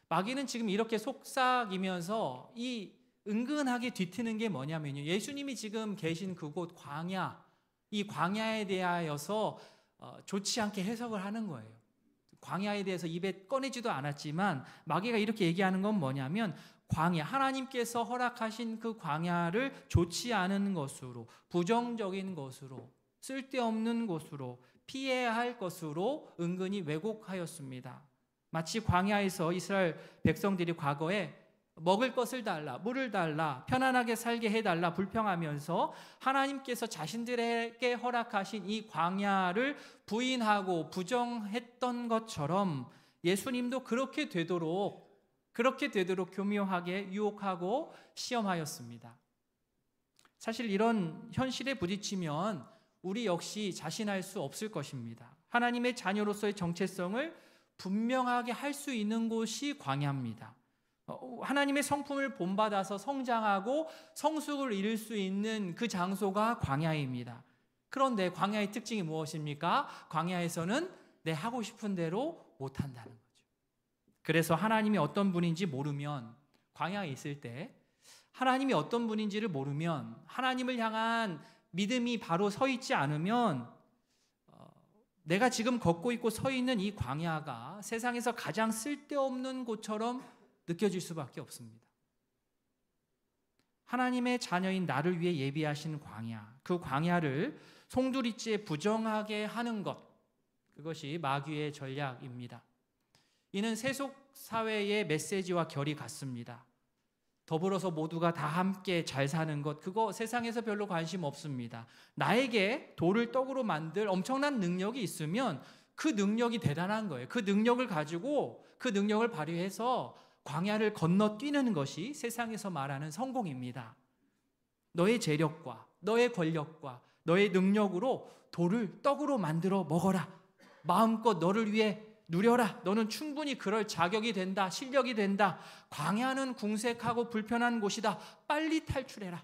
마귀는 지금 이렇게 속삭이면서 이 은근하게 뒤트는 게 뭐냐면요, 예수님이 지금 계신 그곳 광야, 이 광야에 대하여서 좋지 않게 해석을 하는 거예요. 광야에 대해서 입에 꺼내지도 않았지만 마귀가 이렇게 얘기하는 건 뭐냐면, 광야, 하나님께서 허락하신 그 광야를 좋지 않은 것으로, 부정적인 것으로, 쓸데없는 것으로, 피해야 할 것으로 은근히 왜곡하였습니다. 마치 광야에서 이스라엘 백성들이 과거에 먹을 것을 달라, 물을 달라, 편안하게 살게 해달라 불평하면서 하나님께서 자신들에게 허락하신 이 광야를 부인하고 부정했던 것처럼 예수님도 그렇게 되도록 교묘하게 유혹하고 시험하였습니다. 사실 이런 현실에 부딪히면 우리 역시 자신할 수 없을 것입니다. 하나님의 자녀로서의 정체성을 분명하게 할 수 있는 곳이 광야입니다. 하나님의 성품을 본받아서 성장하고 성숙을 이룰 수 있는 그 장소가 광야입니다. 그런데 광야의 특징이 무엇입니까? 광야에서는 내 하고 싶은 대로 못한다는 거죠. 그래서 하나님이 어떤 분인지 모르면, 광야에 있을 때 하나님이 어떤 분인지를 모르면, 하나님을 향한 믿음이 바로 서 있지 않으면 내가 지금 걷고 있고 서 있는 이 광야가 세상에서 가장 쓸데없는 곳처럼 느껴질 수밖에 없습니다. 하나님의 자녀인 나를 위해 예비하신 광야, 그 광야를 송두리째 부정하게 하는 것, 그것이 마귀의 전략입니다. 이는 세속사회의 메시지와 결이 같습니다. 더불어서 모두가 다 함께 잘 사는 것, 그거 세상에서 별로 관심 없습니다. 나에게 돌을 떡으로 만들 엄청난 능력이 있으면 그 능력이 대단한 거예요. 그 능력을 가지고 그 능력을 발휘해서 광야를 건너뛰는 것이 세상에서 말하는 성공입니다. 너의 재력과 너의 권력과 너의 능력으로 돌을 떡으로 만들어 먹어라. 마음껏 너를 위해 누려라. 너는 충분히 그럴 자격이 된다. 실력이 된다. 광야는 궁색하고 불편한 곳이다. 빨리 탈출해라.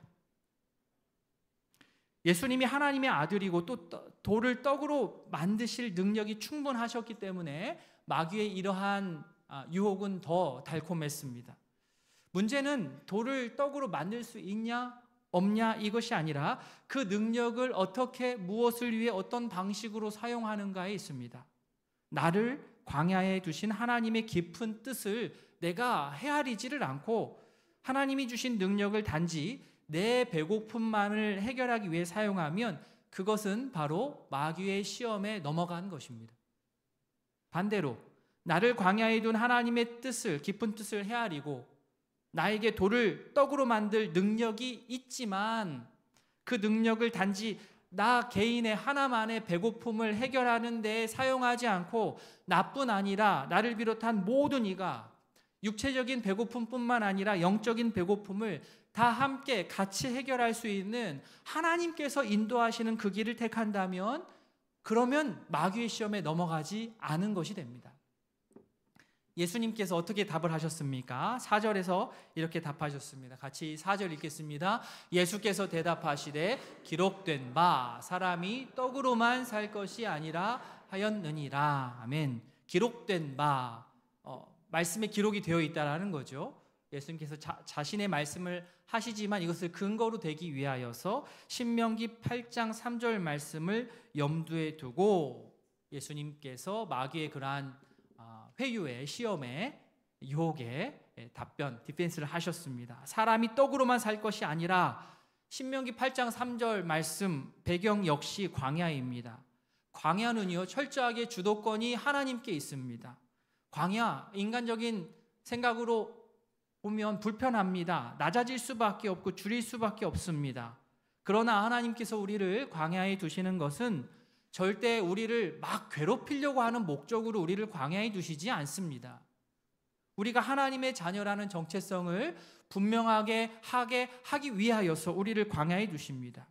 예수님이 하나님의 아들이고 또 돌을 떡으로 만드실 능력이 충분하셨기 때문에 마귀의 이러한 유혹은 더 달콤했습니다. 문제는 돌을 떡으로 만들 수 있냐 없냐 이것이 아니라 그 능력을 어떻게, 무엇을 위해, 어떤 방식으로 사용하는가에 있습니다. 나를 광야에 두신 하나님의 깊은 뜻을 내가 헤아리지를 않고 하나님이 주신 능력을 단지 내 배고픔만을 해결하기 위해 사용하면 그것은 바로 마귀의 시험에 넘어간 것입니다. 반대로 나를 광야에 둔 하나님의 뜻을, 깊은 뜻을 헤아리고 나에게 돌을 떡으로 만들 능력이 있지만 그 능력을 단지 나 개인의 하나만의 배고픔을 해결하는 데 사용하지 않고 나뿐 아니라 나를 비롯한 모든 이가 육체적인 배고픔뿐만 아니라 영적인 배고픔을 다 함께 같이 해결할 수 있는 하나님께서 인도하시는 그 길을 택한다면 그러면 마귀의 시험에 넘어가지 않은 것이 됩니다. 예수님께서 어떻게 답을 하셨습니까? 4절에서 이렇게 답하셨습니다. 같이 4절 읽겠습니다. 예수께서 대답하시되 기록된 바 사람이 떡으로만 살 것이 아니라 하였느니라. 아멘. 기록된 바, 말씀에 기록이 되어 있다라는 거죠. 예수님께서 자신의 말씀을 하시지만 이것을 근거로 되기 위하여서 신명기 8장 3절 말씀을 염두에 두고 예수님께서 마귀의 그러한 회유의 시험에 유혹에 답변, 디펜스를 하셨습니다. 사람이 떡으로만 살 것이 아니라 신명기 8장 3절 말씀 배경 역시 광야입니다. 광야는요 철저하게 주도권이 하나님께 있습니다. 광야, 인간적인 생각으로 보면 불편합니다. 낮아질 수밖에 없고 줄일 수밖에 없습니다. 그러나 하나님께서 우리를 광야에 두시는 것은 절대 우리를 막 괴롭히려고 하는 목적으로 우리를 광야에 두시지 않습니다. 우리가 하나님의 자녀라는 정체성을 분명하게 하기 위하여서 우리를 광야에 두십니다.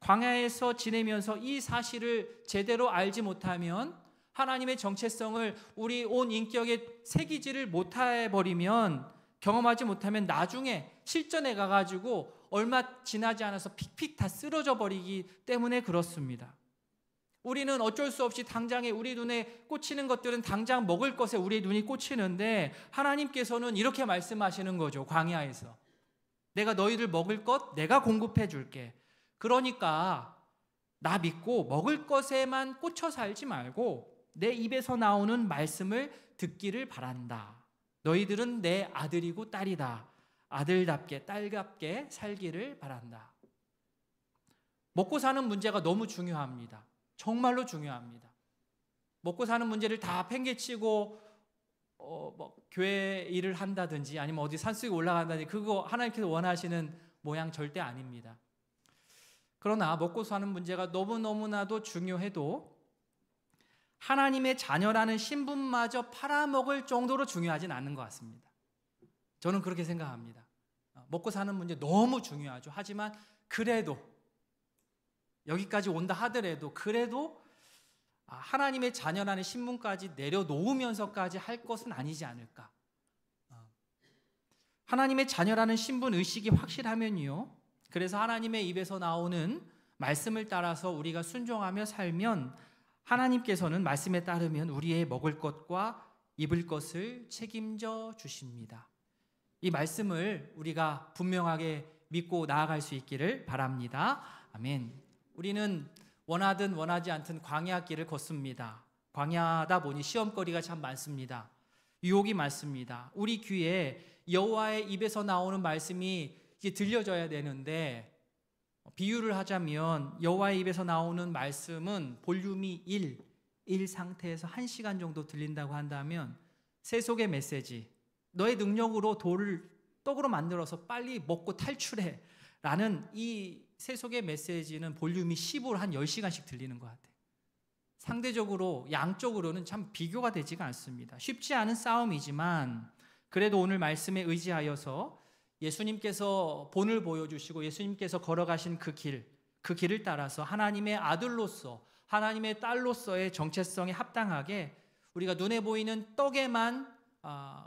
광야에서 지내면서 이 사실을 제대로 알지 못하면 하나님의 정체성을 우리 온 인격에 새기지를 못해버리면 경험하지 못하면 나중에 실전에 가가지고 얼마 지나지 않아서 픽픽 다 쓰러져 버리기 때문에 그렇습니다. 우리는 어쩔 수 없이 당장에 우리 눈에 꽂히는 것들은 당장 먹을 것에 우리의 눈이 꽂히는데 하나님께서는 이렇게 말씀하시는 거죠. 광야에서 내가 너희들 먹을 것 내가 공급해 줄게. 그러니까 나 믿고 먹을 것에만 꽂혀 살지 말고 내 입에서 나오는 말씀을 듣기를 바란다. 너희들은 내 아들이고 딸이다. 아들답게 딸답게 살기를 바란다. 먹고 사는 문제가 너무 중요합니다. 정말로 중요합니다. 먹고 사는 문제를 다 팽개치고 교회 일을 한다든지 아니면 어디 산속에 올라간다든지 그거 하나님께서 원하시는 모양 절대 아닙니다. 그러나 먹고 사는 문제가 너무너무나도 중요해도 하나님의 자녀라는 신분마저 팔아먹을 정도로 중요하진 않은 것 같습니다. 저는 그렇게 생각합니다. 먹고 사는 문제 너무 중요하죠. 하지만 그래도 여기까지 온다 하더라도 그래도 하나님의 자녀라는 신분까지 내려놓으면서까지 할 것은 아니지 않을까. 하나님의 자녀라는 신분 의식이 확실하면요. 그래서 하나님의 입에서 나오는 말씀을 따라서 우리가 순종하며 살면 하나님께서는 말씀에 따르면 우리의 먹을 것과 입을 것을 책임져 주십니다. 이 말씀을 우리가 분명하게 믿고 나아갈 수 있기를 바랍니다. 아멘. 우리는 원하든 원하지 않든 광야 길을 걷습니다. 광야다 보니 시험거리가 참 많습니다. 유혹이 많습니다. 우리 귀에 여호와의 입에서 나오는 말씀이 이제 들려져야 되는데 비유를 하자면 여호와의 입에서 나오는 말씀은 볼륨이 1 상태에서 1시간 정도 들린다고 한다면 세속의 메시지 너의 능력으로 돌을 떡으로 만들어서 빨리 먹고 탈출해 라는 이 세속의 메시지는 볼륨이 10으로 한 10시간씩 들리는 것 같아요. 상대적으로 양쪽으로는 참 비교가 되지가 않습니다. 쉽지 않은 싸움이지만 그래도 오늘 말씀에 의지하여서 예수님께서 본을 보여주시고 예수님께서 걸어가신 그 길을 따라서 하나님의 아들로서 하나님의 딸로서의 정체성에 합당하게 우리가 눈에 보이는 떡에만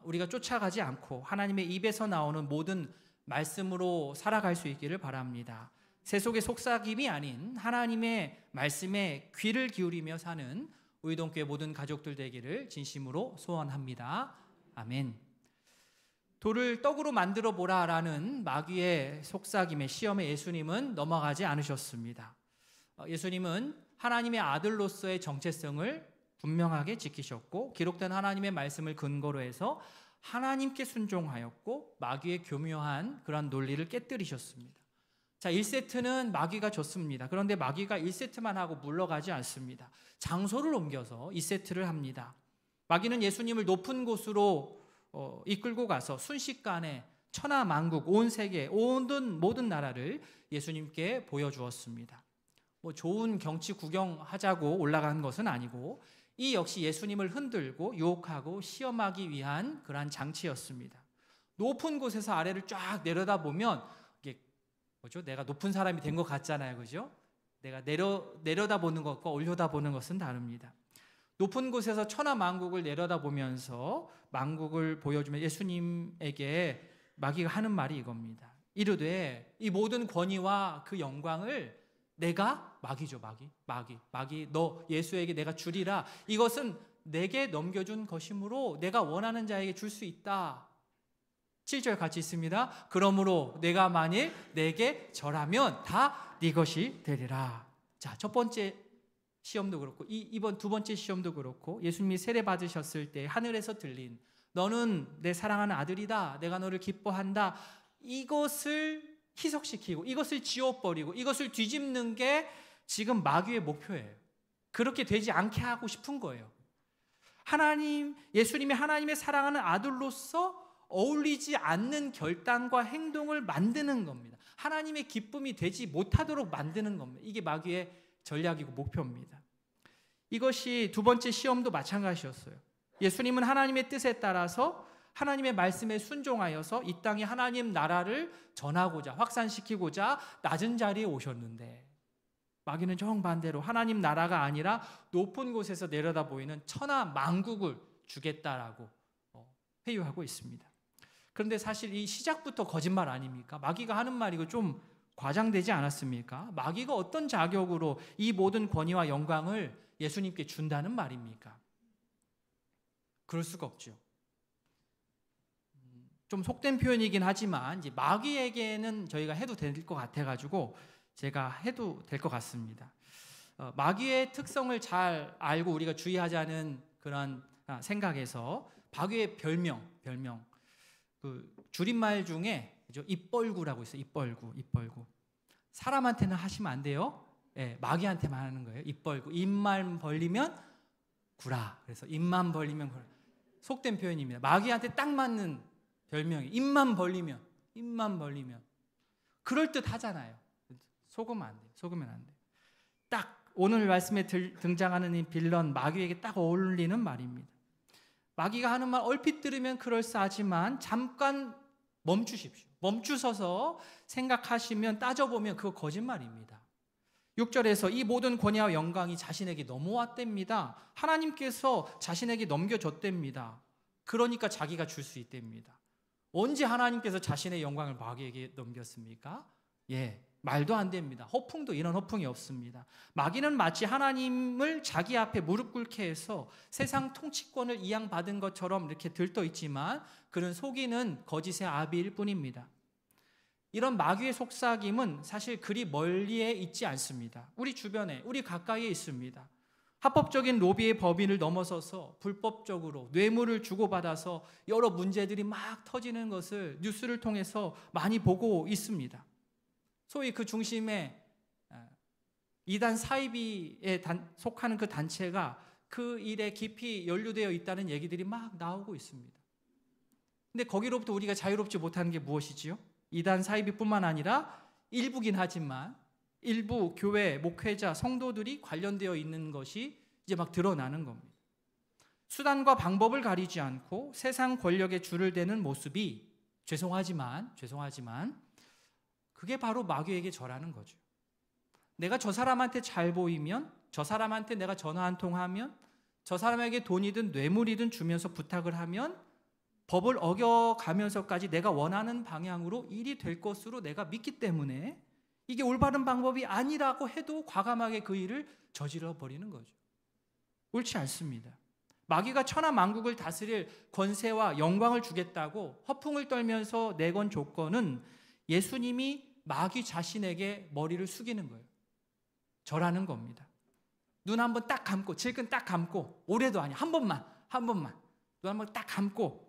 우리가 쫓아가지 않고 하나님의 입에서 나오는 모든 말씀으로 살아갈 수 있기를 바랍니다. 세속의 속삭임이 아닌 하나님의 말씀에 귀를 기울이며 사는 우이동교회 모든 가족들 되기를 진심으로 소원합니다. 아멘. 돌을 떡으로 만들어 보라라는 마귀의 속삭임의 시험에 예수님은 넘어가지 않으셨습니다. 예수님은 하나님의 아들로서의 정체성을 분명하게 지키셨고 기록된 하나님의 말씀을 근거로 해서 하나님께 순종하였고 마귀의 교묘한 그런 논리를 깨뜨리셨습니다. 자, 1세트는 마귀가 졌습니다. 그런데 마귀가 1세트만 하고 물러가지 않습니다. 장소를 옮겨서 2세트를 합니다. 마귀는 예수님을 높은 곳으로 이끌고 가서 순식간에 천하만국, 온 세계, 모든 나라를 예수님께 보여주었습니다. 뭐 좋은 경치 구경하자고 올라간 것은 아니고 이 역시 예수님을 흔들고 유혹하고 시험하기 위한 그러한 장치였습니다. 높은 곳에서 아래를 쫙 내려다보면 이게 뭐죠? 내가 높은 사람이 된 것 같잖아요, 그죠? 내가 내려다보는 것과 올려다보는 것은 다릅니다. 높은 곳에서 천하만국을 내려다보면서 만국을 보여주면 예수님에게 마귀가 하는 말이 이겁니다. 이르되 이 모든 권위와 그 영광을 내가 마귀죠, 마귀 너 예수에게 내가 주리라. 이것은 내게 넘겨준 것이므로 내가 원하는 자에게 줄 수 있다. 7절 같이 있습니다. 그러므로 내가 만일 내게 절하면 다 네 것이 되리라. 자, 첫 번째 시험도 그렇고 이번 두 번째 시험도 그렇고 예수님이 세례 받으셨을 때 하늘에서 들린 너는 내 사랑하는 아들이다. 내가 너를 기뻐한다. 이것을 희석시키고 이것을 지워버리고 이것을 뒤집는 게 지금 마귀의 목표예요. 그렇게 되지 않게 하고 싶은 거예요. 예수님이 하나님의 사랑하는 아들로서 어울리지 않는 결단과 행동을 만드는 겁니다. 하나님의 기쁨이 되지 못하도록 만드는 겁니다. 이게 마귀의 전략이고 목표입니다. 이것이 두 번째 시험도 마찬가지였어요. 예수님은 하나님의 뜻에 따라서 하나님의 말씀에 순종하여서 이 땅에 하나님 나라를 전하고자 확산시키고자 낮은 자리에 오셨는데 마귀는 정반대로 하나님 나라가 아니라 높은 곳에서 내려다 보이는 천하 만국을 주겠다라고 회유하고 있습니다. 그런데 사실 이 시작부터 거짓말 아닙니까? 마귀가 하는 말이 좀 과장되지 않았습니까? 마귀가 어떤 자격으로 이 모든 권위와 영광을 예수님께 준다는 말입니까? 그럴 수가 없죠. 좀 속된 표현이긴 하지만 이제 마귀에게는 저희가 해도 될 것 같아가지고 제가 해도 될 것 같습니다. 마귀의 특성을 잘 알고 우리가 주의하자는 그런 생각에서 마귀의 별명 그 줄임말 중에 입벌구라고 있어요. 입벌구. 사람한테는 하시면 안 돼요. 네, 마귀한테만 하는 거예요. 입벌구. 입만 벌리면 구라. 그래서 입만 벌리면 구라. 속된 표현입니다. 마귀한테 딱 맞는 별명이 입만 벌리면 그럴듯 하잖아요. 속으면 안 돼요. 딱 오늘 말씀에 등장하는 이 빌런 마귀에게 딱 어울리는 말입니다. 마귀가 하는 말 얼핏 들으면 그럴싸하지만 잠깐 멈추십시오. 멈추셔서 생각하시면 따져보면 그거 거짓말입니다. 6절에서 이 모든 권위와 영광이 자신에게 넘어왔답니다. 하나님께서 자신에게 넘겨줬답니다. 그러니까 자기가 줄 수 있답니다. 언제 하나님께서 자신의 영광을 마귀에게 넘겼습니까? 말도 안 됩니다. 허풍도 이런 허풍이 없습니다. 마귀는 마치 하나님을 자기 앞에 무릎 꿇게 해서 세상 통치권을 이양받은 것처럼 이렇게 들떠 있지만 그는 속이는 거짓의 아비일 뿐입니다. 이런 마귀의 속삭임은 사실 그리 멀리에 있지 않습니다. 우리 주변에, 우리 가까이에 있습니다. 합법적인 로비의 법인을 넘어서서 불법적으로 뇌물을 주고받아서 여러 문제들이 막 터지는 것을 뉴스를 통해서 많이 보고 있습니다. 소위 그 중심에 이단 사이비에 속하는 그 단체가 그 일에 깊이 연루되어 있다는 얘기들이 막 나오고 있습니다. 근데 거기로부터 우리가 자유롭지 못하는 게 무엇이지요? 이단 사이비뿐만 아니라 일부긴 하지만 일부 교회, 목회자, 성도들이 관련되어 있는 것이 이제 막 드러나는 겁니다. 수단과 방법을 가리지 않고 세상 권력에 줄을 대는 모습이 죄송하지만 그게 바로 마귀에게 절하는 거죠. 내가 저 사람한테 잘 보이면, 저 사람한테 내가 전화 한 통 하면, 저 사람에게 돈이든 뇌물이든 주면서 부탁을 하면 법을 어겨가면서까지 내가 원하는 방향으로 일이 될 것으로 내가 믿기 때문에 이게 올바른 방법이 아니라고 해도 과감하게 그 일을 저질러 버리는 거죠. 옳지 않습니다. 마귀가 천하 만국을 다스릴 권세와 영광을 주겠다고 허풍을 떨면서 내건 조건은 예수님이 마귀 자신에게 머리를 숙이는 거예요. 절하는 겁니다. 눈 한번 딱 감고, 질끈 딱 감고, 올해도 아니야. 한 번만. 눈 한번 딱 감고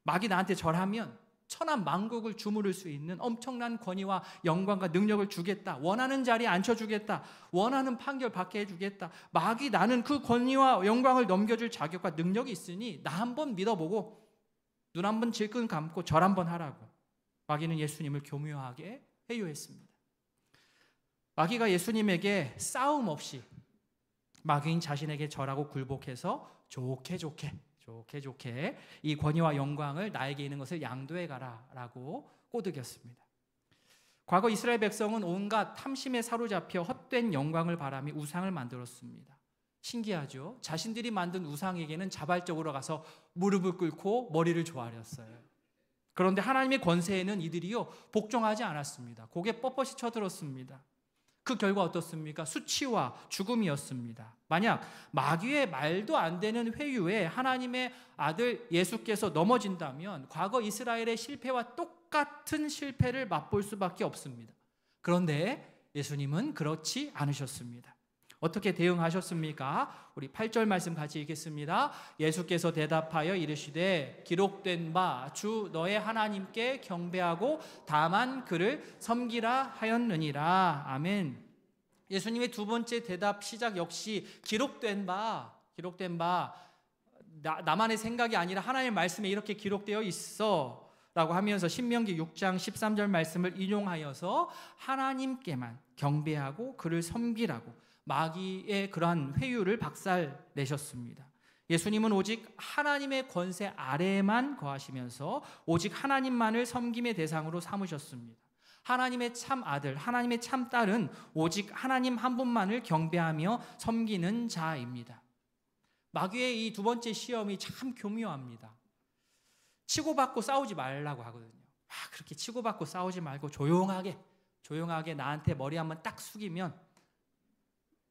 마귀 나한테 절하면 천하 만국을 주무를 수 있는 엄청난 권위와 영광과 능력을 주겠다. 원하는 자리에 앉혀주겠다. 원하는 판결 받게 해주겠다. 마귀 나는 그 권위와 영광을 넘겨줄 자격과 능력이 있으니 나 한번 믿어보고 눈 한번 질끈 감고 절 한번 하라고. 마귀는 예수님을 교묘하게 회유했습니다. 마귀가 예수님에게 싸움 없이 마귀인 자신에게 절하고 굴복해서 좋게 이 권위와 영광을 나에게 있는 것을 양도해 가라라고 꼬드겼습니다. 과거 이스라엘 백성은 온갖 탐심에 사로잡혀 헛된 영광을 바라며 우상을 만들었습니다. 신기하죠? 자신들이 만든 우상에게는 자발적으로 가서 무릎을 꿇고 머리를 조아렸어요. 그런데 하나님의 권세에는 이들이요 복종하지 않았습니다. 고개 뻣뻣이 쳐들었습니다. 그 결과 어떻습니까? 수치와 죽음이었습니다. 만약 마귀의 말도 안 되는 회유에 하나님의 아들 예수께서 넘어진다면 과거 이스라엘의 실패와 똑같은 실패를 맛볼 수밖에 없습니다. 그런데 예수님은 그렇지 않으셨습니다. 어떻게 대응하셨습니까? 우리 8절 말씀 같이 읽겠습니다. 예수께서 대답하여 이르시되 기록된 바 주 너의 하나님께 경배하고 다만 그를 섬기라 하였느니라. 아멘. 예수님의 두 번째 대답 시작 역시 기록된 바 나만의 생각이 아니라 하나님의 말씀에 이렇게 기록되어 있어 라고 하면서 신명기 6장 13절 말씀을 인용하여서 하나님께만 경배하고 그를 섬기라고 마귀의 그러한 회유를 박살내셨습니다. 예수님은 오직 하나님의 권세 아래에만 거하시면서 오직 하나님만을 섬김의 대상으로 삼으셨습니다. 하나님의 참 아들, 하나님의 참 딸은 오직 하나님 한 분만을 경배하며 섬기는 자입니다. 마귀의 이 두 번째 시험이 참 교묘합니다. 치고받고 싸우지 말라고 하거든요. 그렇게 치고받고 싸우지 말고 조용하게 나한테 머리 한번 딱 숙이면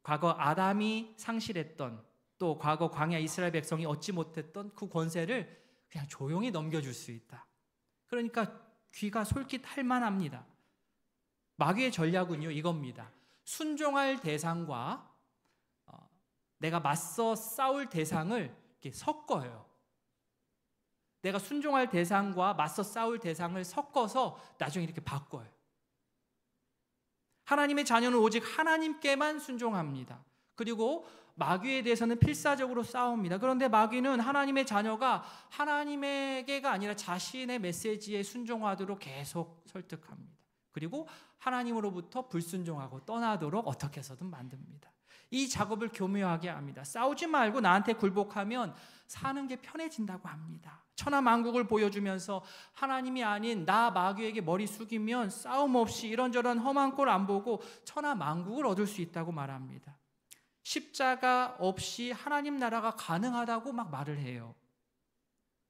과거 아담이 상실했던 또 과거 광야 이스라엘 백성이 얻지 못했던 그 권세를 그냥 조용히 넘겨줄 수 있다. 그러니까 귀가 솔깃할 만합니다. 마귀의 전략은요 이겁니다. 순종할 대상과 내가 맞서 싸울 대상을 이렇게 섞어요. 내가 순종할 대상과 맞서 싸울 대상을 섞어서 나중에 이렇게 바꿔요. 하나님의 자녀는 오직 하나님께만 순종합니다. 그리고 마귀에 대해서는 필사적으로 싸웁니다. 그런데 마귀는 하나님의 자녀가 하나님에게가 아니라 자신의 메시지에 순종하도록 계속 설득합니다. 그리고 하나님으로부터 불순종하고 떠나도록 어떻게 해서든 만듭니다. 이 작업을 교묘하게 합니다. 싸우지 말고 나한테 굴복하면 사는 게 편해진다고 합니다. 천하만국을 보여주면서 하나님이 아닌 나 마귀에게 머리 숙이면 싸움 없이 이런저런 험한 꼴 안 보고 천하만국을 얻을 수 있다고 말합니다. 십자가 없이 하나님 나라가 가능하다고 막 말을 해요.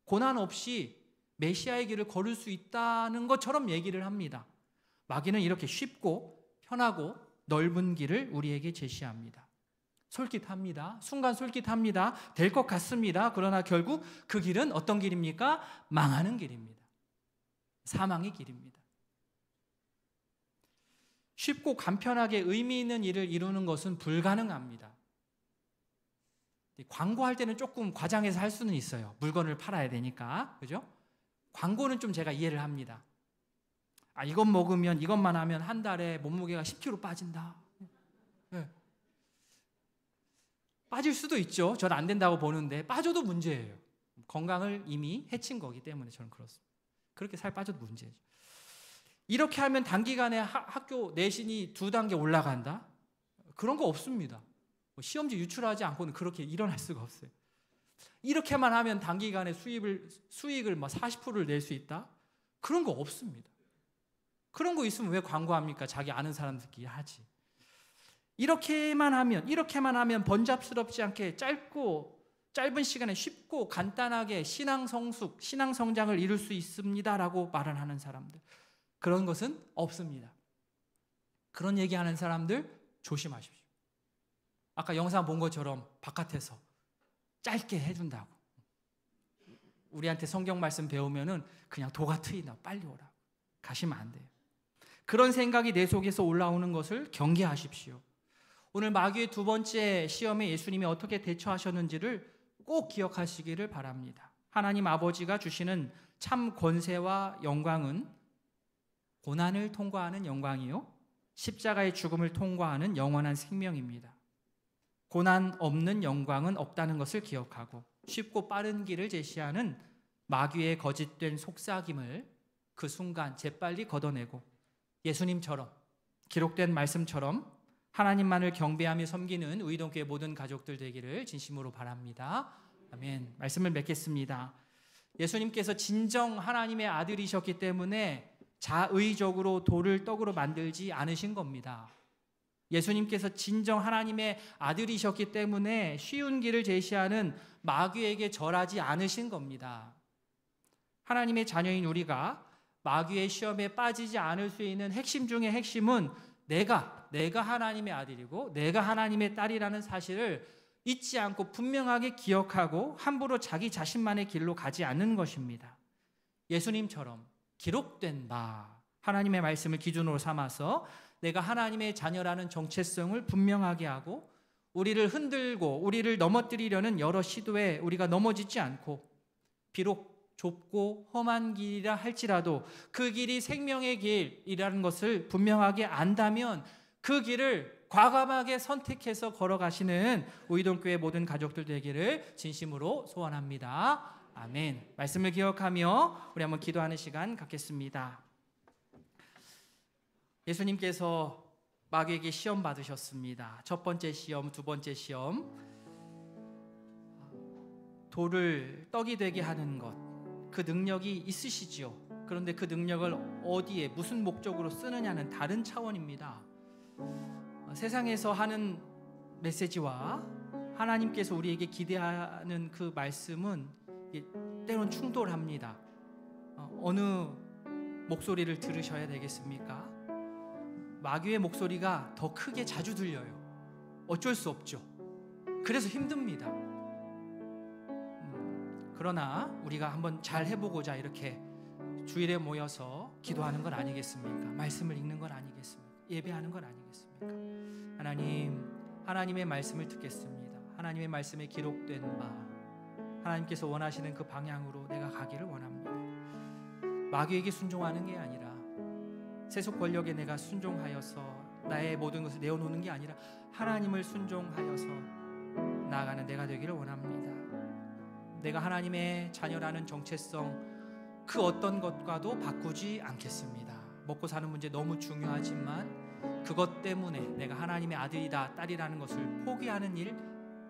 고난 없이 메시아의 길을 걸을 수 있다는 것처럼 얘기를 합니다. 마귀는 이렇게 쉽고 편하고 넓은 길을 우리에게 제시합니다. 솔깃합니다. 순간 솔깃합니다. 될 것 같습니다. 그러나 결국 그 길은 어떤 길입니까? 망하는 길입니다. 사망의 길입니다. 쉽고 간편하게 의미 있는 일을 이루는 것은 불가능합니다. 광고할 때는 조금 과장해서 할 수는 있어요. 물건을 팔아야 되니까. 그죠? 광고는 좀 제가 이해를 합니다. 이것 먹으면 이것만 하면 한 달에 몸무게가 10kg 빠진다. 네. 빠질 수도 있죠. 저는 안 된다고 보는데 빠져도 문제예요. 건강을 이미 해친 거기 때문에 저는 그렇습니다. 그렇게 살 빠져도 문제죠. 이렇게 하면 단기간에 학교 내신이 2단계 올라간다? 그런 거 없습니다. 시험지 유출하지 않고는 그렇게 일어날 수가 없어요. 이렇게만 하면 단기간에 수익을 40%를 낼 수 있다? 그런 거 없습니다. 그런 거 있으면 왜 광고합니까? 자기 아는 사람들끼리 하지. 이렇게만 하면 번잡스럽지 않게 짧은 시간에 쉽고 간단하게 신앙 성장을 이룰 수 있습니다라고 말을 하는 사람들. 그런 것은 없습니다. 그런 얘기하는 사람들 조심하십시오. 아까 영상 본 것처럼 바깥에서 짧게 해준다고. 우리한테 성경 말씀 배우면은 그냥 도가 트인다. 빨리 오라고. 가시면 안 돼요. 그런 생각이 내 속에서 올라오는 것을 경계하십시오. 오늘 마귀의 두 번째 시험에 예수님이 어떻게 대처하셨는지를 꼭 기억하시기를 바랍니다. 하나님 아버지가 주시는 참 권세와 영광은 고난을 통과하는 영광이요 십자가의 죽음을 통과하는 영원한 생명입니다. 고난 없는 영광은 없다는 것을 기억하고 쉽고 빠른 길을 제시하는 마귀의 거짓된 속삭임을 그 순간 재빨리 걷어내고 예수님처럼 기록된 말씀처럼 하나님만을 경배하며 섬기는 의동교회 모든 가족들 되기를 진심으로 바랍니다. 아멘. 말씀을 맺겠습니다. 예수님께서 진정 하나님의 아들이셨기 때문에 자의적으로 돌을 떡으로 만들지 않으신 겁니다. 예수님께서 진정 하나님의 아들이셨기 때문에 쉬운 길을 제시하는 마귀에게 절하지 않으신 겁니다. 하나님의 자녀인 우리가 마귀의 시험에 빠지지 않을 수 있는 핵심 중의 핵심은 내가 하나님의 아들이고 내가 하나님의 딸이라는 사실을 잊지 않고 분명하게 기억하고 함부로 자기 자신만의 길로 가지 않는 것입니다. 예수님처럼 기록된 바 하나님의 말씀을 기준으로 삼아서 내가 하나님의 자녀라는 정체성을 분명하게 하고 우리를 흔들고 우리를 넘어뜨리려는 여러 시도에 우리가 넘어지지 않고 비록 좁고 험한 길이라 할지라도 그 길이 생명의 길이라는 것을 분명하게 안다면 그 길을 과감하게 선택해서 걸어가시는 우이동교회 모든 가족들 되기를 진심으로 소원합니다. 아멘. 말씀을 기억하며 우리 한번 기도하는 시간 갖겠습니다. 예수님께서 마귀에게 시험 받으셨습니다. 첫 번째 시험, 두 번째 시험, 돌을 떡이 되게 하는 것, 그 능력이 있으시지요. 그런데 그 능력을 어디에 무슨 목적으로 쓰느냐는 다른 차원입니다. 세상에서 하는 메시지와 하나님께서 우리에게 기대하는 그 말씀은 때론 충돌합니다. 어느 목소리를 들으셔야 되겠습니까? 마귀의 목소리가 더 크게 자주 들려요. 어쩔 수 없죠. 그래서 힘듭니다. 그러나 우리가 한번 잘 해보고자 이렇게 주일에 모여서 기도하는 건 아니겠습니까? 말씀을 읽는 건 아니겠습니까? 예배하는 건 아니겠습니까? 하나님의 말씀을 듣겠습니다. 하나님의 말씀에 기록된 바 하나님께서 원하시는 그 방향으로 내가 가기를 원합니다. 마귀에게 순종하는 게 아니라 세속 권력에 내가 순종하여서 나의 모든 것을 내어놓는 게 아니라 하나님을 순종하여서 나아가는 내가 되기를 원합니다. 내가 하나님의 자녀라는 정체성 그 어떤 것과도 바꾸지 않겠습니다. 먹고 사는 문제 너무 중요하지만 그것 때문에 내가 하나님의 아들이다 딸이라는 것을 포기하는 일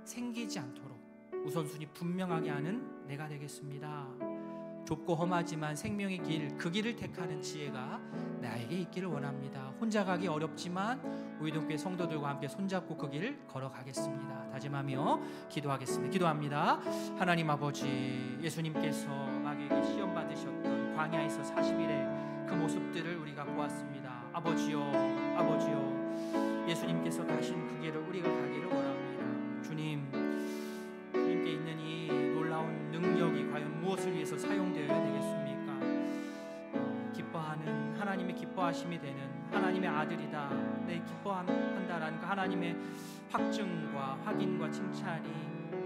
생기지 않도록 우선순위 분명하게 하는 내가 되겠습니다. 좁고 험하지만 생명의 길, 그 길을 택하는 지혜가 나에게 있기를 원합니다. 혼자 가기 어렵지만 우이동교회 성도들과 함께 손잡고 그 길을 걸어가겠습니다. 다짐하며 기도하겠습니다. 기도합니다. 하나님 아버지, 예수님께서 마귀에게 시험 받으셨던 광야에서 40일의 그 모습들을 우리가 보았습니다. 아버지요, 예수님께서 가신 그 길을 우리가 가기를 원합니다. 주님께 있는 이 놀라운 능력이 과연 무엇을 위해서 사용되어야 되겠습니까? 기뻐하는 하나님의 기뻐하심이 되는 하나님의 아들이다, 내 기뻐한다라는 그 하나님의 확증과 확인과 칭찬이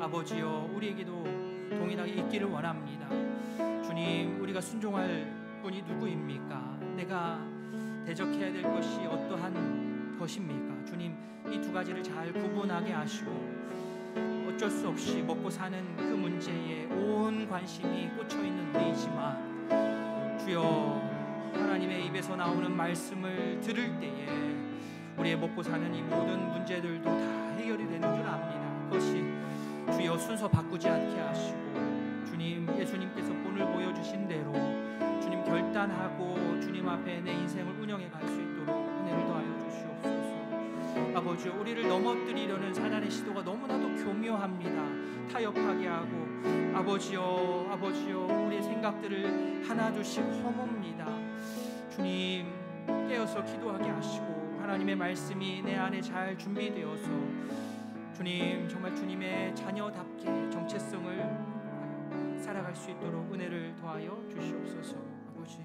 아버지여 우리에게도 동일하게 있기를 원합니다. 주님, 우리가 순종할 분이 누구입니까? 내가 대적해야 될 것이 어떠한 것입니까? 주님, 이 두 가지를 잘 구분하게 하시고 어쩔 수 없이 먹고 사는 그 문제에 온 관심이 꽂혀있는 우리이지만 주여, 하나님의 입에서 나오는 말씀을 들을 때에 우리의 먹고 사는 이 모든 문제들도 다 해결이 되는 줄 압니다. 그것이 주여 순서 바꾸지 않게 하시고 주님, 예수님께서 본을 보여주신 대로 주님 결단하고 주님 앞에 내 인생을 운영해 갈 수 있도록 은혜를 더하여 주시옵소서. 아버지, 우리를 넘어뜨리려는 사단의 시도가 너무나도 교묘합니다. 타협하게 하고 아버지여 우리의 생각들을 하나둘씩 허뭅니다. 주님, 깨어서 기도하게 하시고 하나님의 말씀이 내 안에 잘 준비되어서 주님, 정말 주님의 자녀답게 정체성을 살아갈 수 있도록 은혜를 더하여 주시옵소서. 아버지,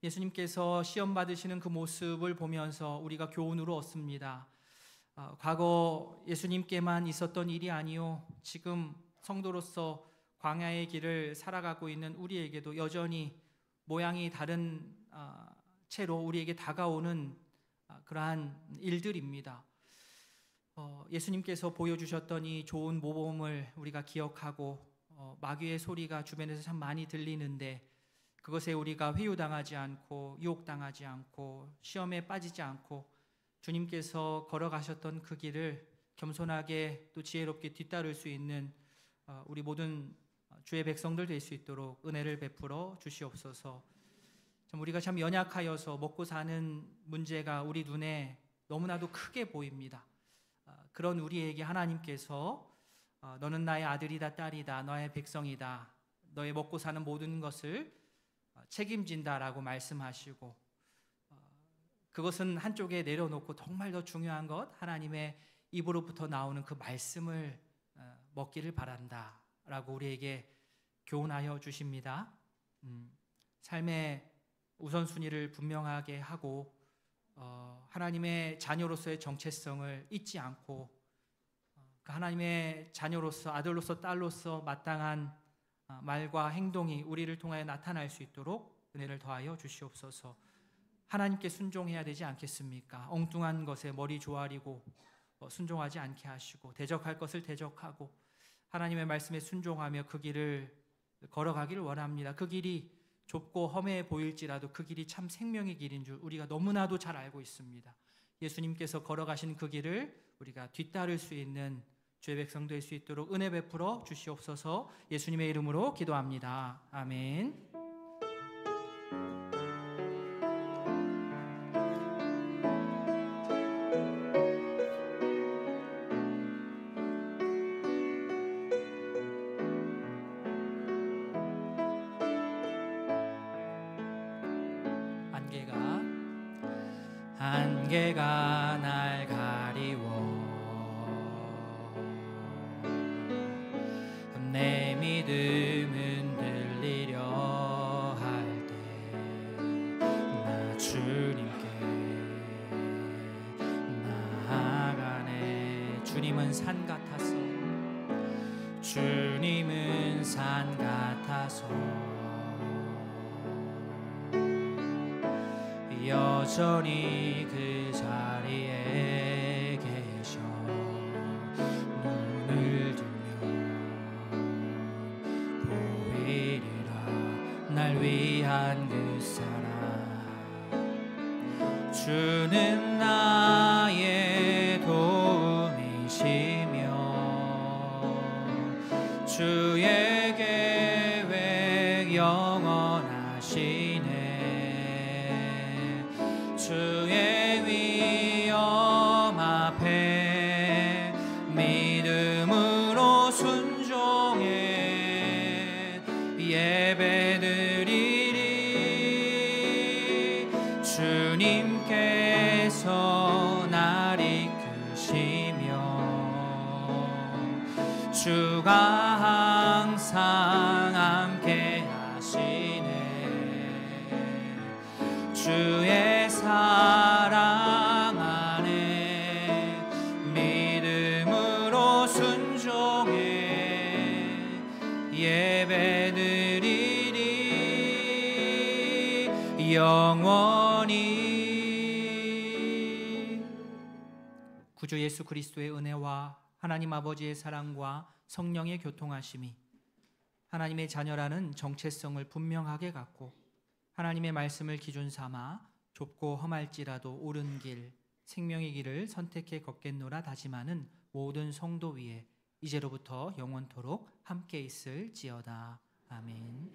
예수님께서 시험 받으시는 그 모습을 보면서 우리가 교훈으로 얻습니다. 과거 예수님께만 있었던 일이 아니요, 지금 성도로서 광야의 길을 살아가고 있는 우리에게도 여전히 모양이 다른 채로 우리에게 다가오는 그러한 일들입니다. 예수님께서 보여주셨던 이 좋은 모범을 우리가 기억하고 마귀의 소리가 주변에서 참 많이 들리는데 그것에 우리가 회유당하지 않고 유혹당하지 않고 시험에 빠지지 않고 주님께서 걸어가셨던 그 길을 겸손하게 또 지혜롭게 뒤따를 수 있는 우리 모든 주의 백성들 될 수 있도록 은혜를 베풀어 주시옵소서. 우리가 참 연약하여서 먹고 사는 문제가 우리 눈에 너무나도 크게 보입니다. 그런 우리에게 하나님께서 너는 나의 아들이다 딸이다 너의 백성이다 너의 먹고 사는 모든 것을 책임진다라고 말씀하시고 그것은 한쪽에 내려놓고 정말 더 중요한 것 하나님의 입으로부터 나오는 그 말씀을 먹기를 바란다 라고 우리에게 교훈하여 주십니다. 삶의 우선순위를 분명하게 하고 하나님의 자녀로서의 정체성을 잊지 않고 그 하나님의 자녀로서 아들로서 딸로서 마땅한 말과 행동이 우리를 통하여 나타날 수 있도록 은혜를 더하여 주시옵소서. 하나님께 순종해야 되지 않겠습니까? 엉뚱한 것에 머리 조아리고 순종하지 않게 하시고 대적할 것을 대적하고 하나님의 말씀에 순종하며 그 길을 걸어가기를 원합니다. 그 길이 좁고 험해 보일지라도 그 길이 참 생명의 길인 줄 우리가 너무나도 잘 알고 있습니다. 예수님께서 걸어가신 그 길을 우리가 뒤따를 수 있는 주의 백성 될 수 있도록 은혜 베풀어 주시옵소서. 예수님의 이름으로 기도합니다. 아멘. 안개가 날 가리워 내 믿음은 들리려 할 때 나 주님께 나아가네. 주님은 산 같아서 주님은 산 같아서 여전히 그 자리에 계셔 눈을 들면 보이리라 날 위한 그 사랑. 주는 나의 도움이시며 주의 계획 영원하시네. 주의 위엄 앞에 믿음으로 순종해 예배드리리. 주님께서 날 이끄시며 주가 항상 함께 하시네. 주의 사랑 안에 믿음으로 순종해 예배드리리 영원히. 구주 예수 그리스도의 은혜와 하나님 아버지의 사랑과 성령의 교통하심이 하나님의 자녀라는 정체성을 분명하게 갖고 하나님의 말씀을 기준 삼아 좁고 험할지라도 옳은 길, 생명의 길을 선택해 걷겠노라 다짐하는 모든 성도 위에 이제로부터 영원토록 함께 있을지어다. 아멘.